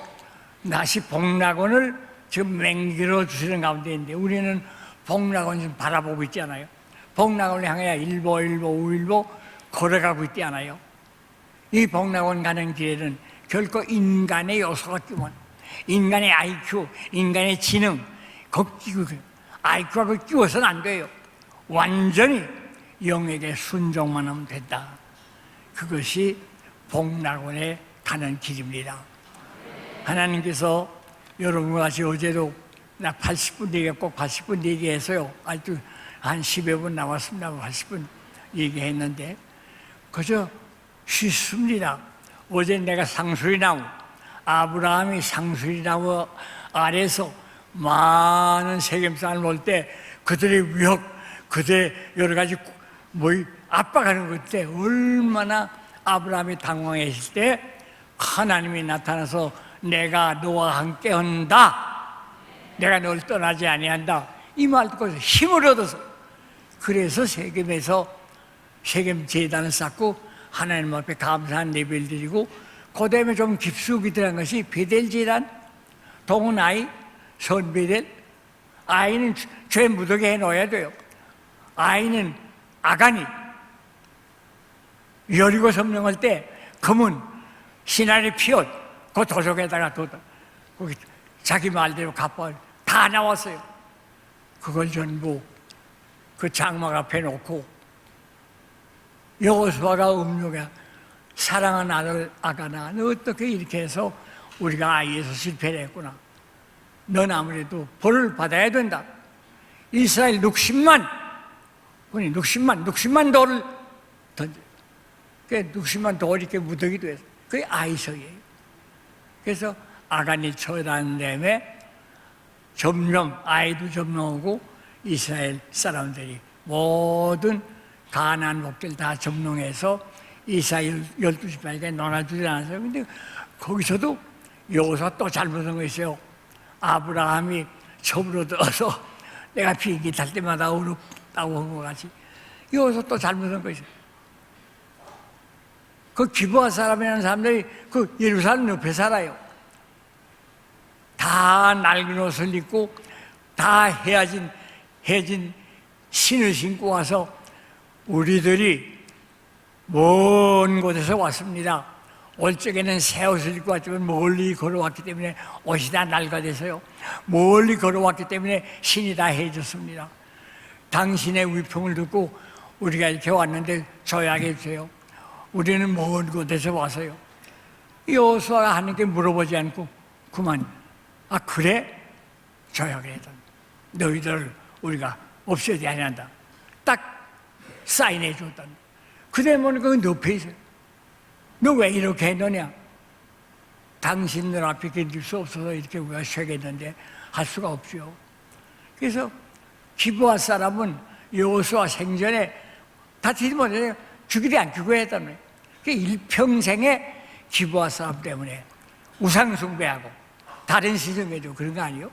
다시 복낙원을 지금 맹기로 주시는 가운데 있는데 우리는 복낙원 지금 바라보고 있잖아요. 복낙원을 향해 일보일보 우일보 걸어가고 있지 않아요? 이 복낙원 가는 길에는 결코 인간의 요소가 끼면 인간의 IQ, 인간의 지능, IQ가 끼워서는 안 돼요. 완전히 영에게 순종만 하면 된다. 그것이 복낙원에 가는 길입니다. 하나님께서 여러분과 같이 어제도 나 80분 얘기 꼭 80분 얘기해서요. 아주 한 10여 분 나왔습니다. 80분 얘기했는데 그저 쉽습니다. 어제 내가 상수리나무, 아브라함이 상수리나무 아래서 많은 세겜산을 볼 때 그들의 위협, 그들의 여러 가지 압박하는 것 때 얼마나 아브라함이 당황했을 때 하나님이 나타나서 내가 너와 함께 한다. 내가 널 떠나지 아니한다. 이 말 듣고 힘을 얻어서 그래서 세겜에서 세겜 제단을 쌓고 하나님 앞에 감사한 예배를 드리고 그 다음에 좀 깊숙이 들어간 것이 베델 제단, 동은 아이, 선 베델. 아이는 죄 묻게 해놓아야 돼요. 아이는 아가니 여리고 점령할 때 검은 시나리 피옷 그 도적에다가 거기 자기 말대로 갚아 다 나왔어요. 그걸 전부 그 장막 앞에 놓고 여호수아가 음욕에 사랑한 아들 아가나 너 어떻게 이렇게 해서 우리가 아이에서 실패를 했구나. 넌 아무래도 벌을 받아야 된다. 이스라엘 60만 돌을 던져. 그 60만 돌이 이렇게 무더기도 해서 그게 아이서예요. 그래서 아간이 처단한 다음에 점령, 아이도 점령하고 이스라엘 사람들이 모든 가나안 복지를 다 점령해서 이스라엘 12지파에게 나눠주지 않았어요. 근데 거기서도 여호수아가 또 잘못한 거 있어요. 아브라함이 첩으로 들어서 내가 비행기 탈 때마다 어렵다고 한 것 같이 여호수아 또 잘못한 거 있어요. 그 기브아 사람이라는 사람들이 그 예루살렘 옆에 살아요. 다 낡은 옷을 입고 다 헤어진 신을 신고 와서 우리들이 먼 곳에서 왔습니다. 올 적에는 새 옷을 입고 왔지만 멀리 걸어왔기 때문에 옷이 다 낡아져서요. 멀리 걸어왔기 때문에 신이 다 해줬습니다. 당신의 위평을 듣고 우리가 이렇게 왔는데 조약해 주세요. 우리는 먼 곳에서 와서요. 여호수아가 하나님께 물어보지 않고 그만, 아 그래? 조약을 했다. 너희들을 우리가 없애지 아니한다. 딱 사인해 줬다. 그대면 그건 늪에 있어요. 너 왜 이렇게 했느냐? 당신들 앞에 견딜 수 없어서 이렇게 우리가 쉬겠는데 할 수가 없죠. 그래서 기브아 사람은 여호수아 생전에 다치지 못해 죽이지 않기로 했다는 거예요. 일평생에 기브아 사람 때문에 우상 숭배하고 다른 시정에도 그런 거 아니에요?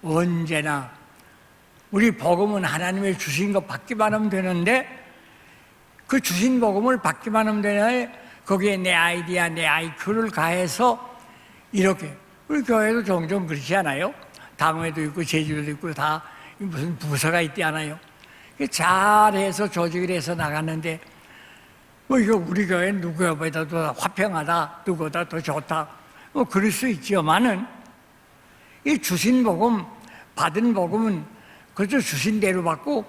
언제나 우리 복음은 하나님의 주신 것 받기만 하면 되는데 그 주신 복음을 받기만 하면 되는데 거기에 내 아이디어, 내 IQ를 가해서 이렇게 우리 교회도 종종 그렇지 않아요? 당회도 있고 제주도 있고 다 무슨 부서가 있지 않아요? 잘해서 조직을 해서 나갔는데 뭐 이거 우리 교회는 누구보다 더 화평하다, 누구보다 더 좋다 뭐 그럴 수 있지만은 이 주신 복음, 받은 복음은 그저 주신 대로 받고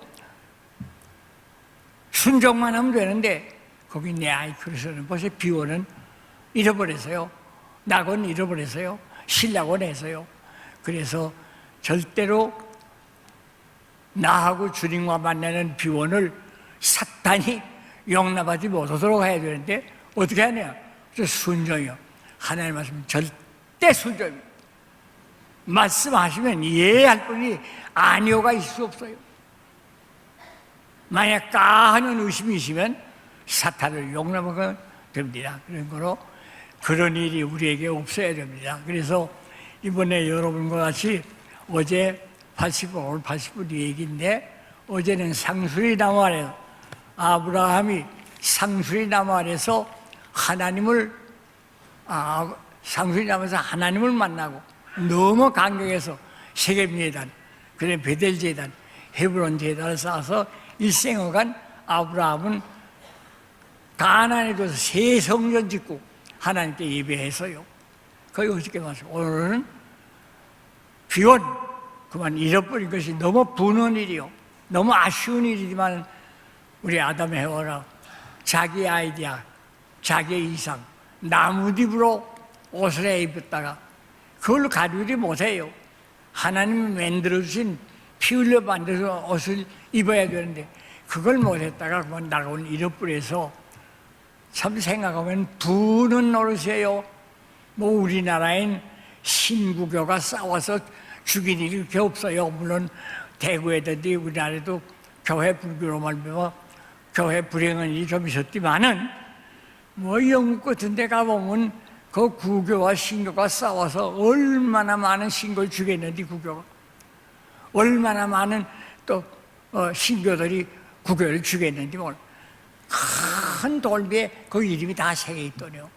순종만 하면 되는데 거기 내 IQ에서는 벌써 비원은 잃어버렸어요. 낙원 잃어버렸어요. 신락원 해서요. 그래서 절대로 나하고 주님과 만나는 비원을 사탄이 용납하지 못하도록 해야 되는데 어떻게 하냐? 순종이요. 하나님 말씀 절대 순종이요. 말씀하시면 이해할 뿐이 아니오가 있을 수 없어요. 만약 까하는 의심이 있으면 사탄을 용납하면 됩니다. 그런 거로 그런 일이 우리에게 없어야 됩니다. 그래서 이번에 여러분과 같이 어제 80분, 오늘 80분 얘기인데 어제는 상수리 나무 아래 아브라함이 상수리 나무 아래서 상수리 나무에서 하나님을 만나고 너무 감격해서 세겜 제단, 그다음에 베델 제단, 헤브론 제단을 쌓아서 일생어간 아브라함은 가나안에 가서 새 성전 짓고 하나님께 예배해서요. 거기 어저께 말씀. 오늘은 비원 그만 잃어버린 것이 너무 분한 일이요. 너무 아쉬운 일이지만 우리 아담의 해와라 자기 아이디어, 자기의 이상, 나무잎으로 옷을 입었다가 그걸로 가리지 못해요. 하나님이 만들어주신 피 흘려 만들어서 옷을 입어야 되는데 그걸 못했다가 그만 나를 잃어버려서 참 생각하면 부는 노릇이에요. 뭐 우리나라엔 신구교가 싸워서 죽인 일이 그렇게 없어요. 물론 대구에든지 우리나라에도 교회 불교로 말미암아 교회 불행한 일이 좀 있었지만은 뭐 영국 같은 데 가보면 그 구교와 신교가 싸워서 얼마나 많은 신교를 죽였는지 구교가 얼마나 많은 또 신교들이 구교를 죽였는지 몰라. 큰 돌비에 그 이름이 다 새겨있더니요.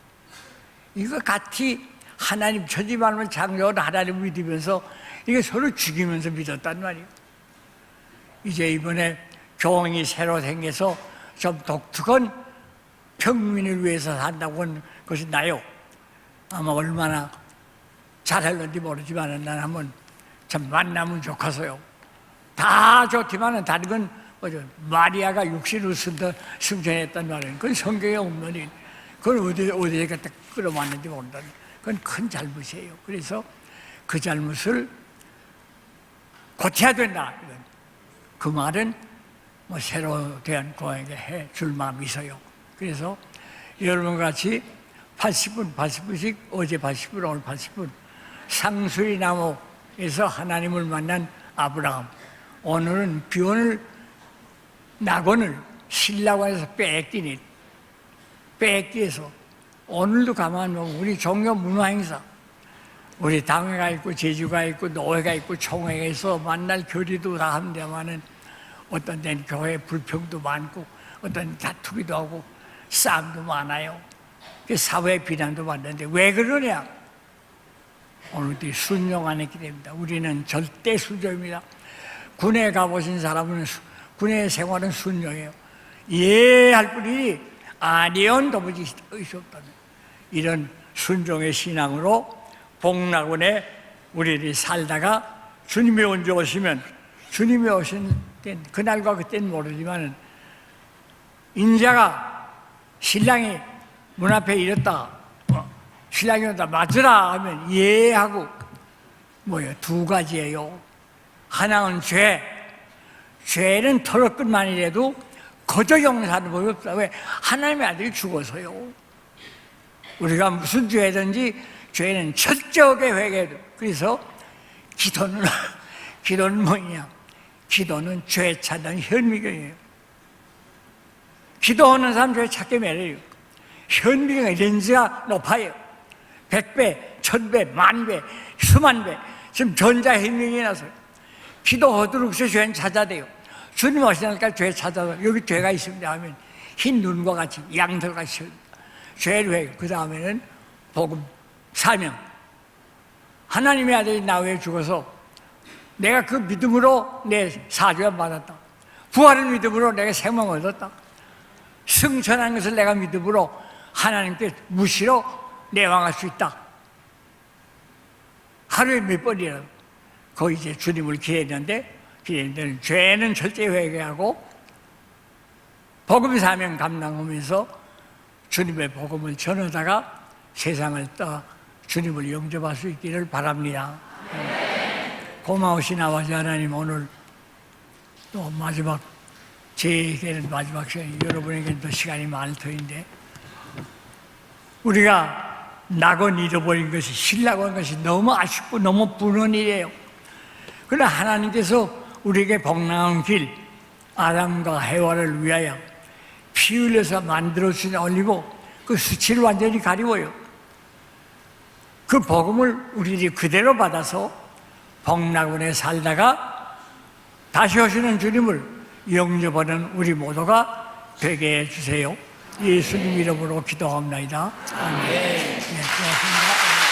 이거 같이 하나님 천지만물 창조한 하나님을 믿으면서 이게 서로 죽이면서 믿었단 말이에요. 이제 이번에 교황이 새로 생겨서 좀 독특한 평민을 위해서 산다고 하는 것이 나요. 아마 얼마나 잘할는지 모르지만 난 한번 참 만나면 좋겠어요. 다 좋지만은 다른 건 뭐죠? 마리아가 육신으로 승천했단 말이에요. 그건 성경에 없는 일. 그건 어디에 갖다 끌어왔는지 모른다. 그건 큰 잘못이에요. 그래서 그 잘못을 고쳐야 된다. 그 말은 뭐 새로 대한 교회에게 해 줄 마음이 있어요. 그래서 여러분 같이 80분씩 어제 80분, 오늘 80분 상수리 나무에서 하나님을 만난 아브라함. 오늘은 비원을 낙원을 신라관에서 빽뛰어서 오늘도 가만 보면 우리 종교 문화 행사 우리 당회가 있고 제주가 있고 노회가 있고 총회가 있어 만날 교리도 다 합니다만은 어떤 데는 교회 불평도 많고 어떤 다투기도 하고 싸움도 많아요. 사회 비난도 받는데 왜 그러냐? 오늘도 순종 안 했기 때문입니다. 우리는 절대 순종입니다. 군에 가보신 사람은 군의 생활은 순종이에요. 이해할 뿐이니 아니온 도무지 의수 없다는. 이런 순종의 신앙으로 복락원에 우리들이 살다가 주님이 언제 오시면, 주님이 오신 때 그날과 그때는 모르지만 인자가 신랑이 문 앞에 이랬다, 신랑이 온다 맞으라 하면 예 하고, 뭐예요? 두 가지예요. 하나는 죄는 털어끝만이라도 거저 용서하는 법이 없다. 왜? 하나님의 아들이 죽어서요. 우리가 무슨 죄든지 죄는 철저하게 회개해도. 그래서 기도는 뭐냐? 기도는 죄 찾는 현미경이에요. 기도하는 사람 죄 찾게 매려요. 현미경의 렌즈가 높아요. 100배, 1000배, 만배, 수만 배. 지금 전자현미경이 나서요. 기도하도록 해서 죄는 찾아대요. 주님 오시니까 죄 찾아서 여기 죄가 있습니다 하면 흰 눈과 같이 양털같이 죄를 해요. 그 다음에는 복음, 사명. 하나님의 아들이 나 위해 죽어서 내가 그 믿음으로 내 사죄를 받았다. 부활을 믿음으로 내가 생명을 얻었다. 승천한 것을 내가 믿음으로 하나님께 무시로 내왕할 수 있다. 하루에 몇 번이라도 거기 이제 주님을 기대했는데 죄는 절대 회개하고 복음 사명 감당하면서 주님의 복음을 전하다가 세상을 떠 주님을 영접할 수 있기를 바랍니다. 고마우신 아버지 하나님, 오늘 또 마지막, 제게는 마지막 시간이, 여러분에게는 또 시간이 많을 터인데 우리가 낙원 잃어버린 것이, 신라고 한 것이 너무 아쉽고 너무 분한 일이에요. 그러나 하나님께서 우리에게 복나은 길, 아담과 해와를 위하여 피 흘려서 만들어주신 올리고 그 수치를 완전히 가리워요. 그 복음을 우리들이 그대로 받아서 복락원에 살다가 다시 오시는 주님을 영접하는 우리 모두가 되게 해주세요. 예수님 이름으로 기도합니다. 아멘. 네, 고맙습니다.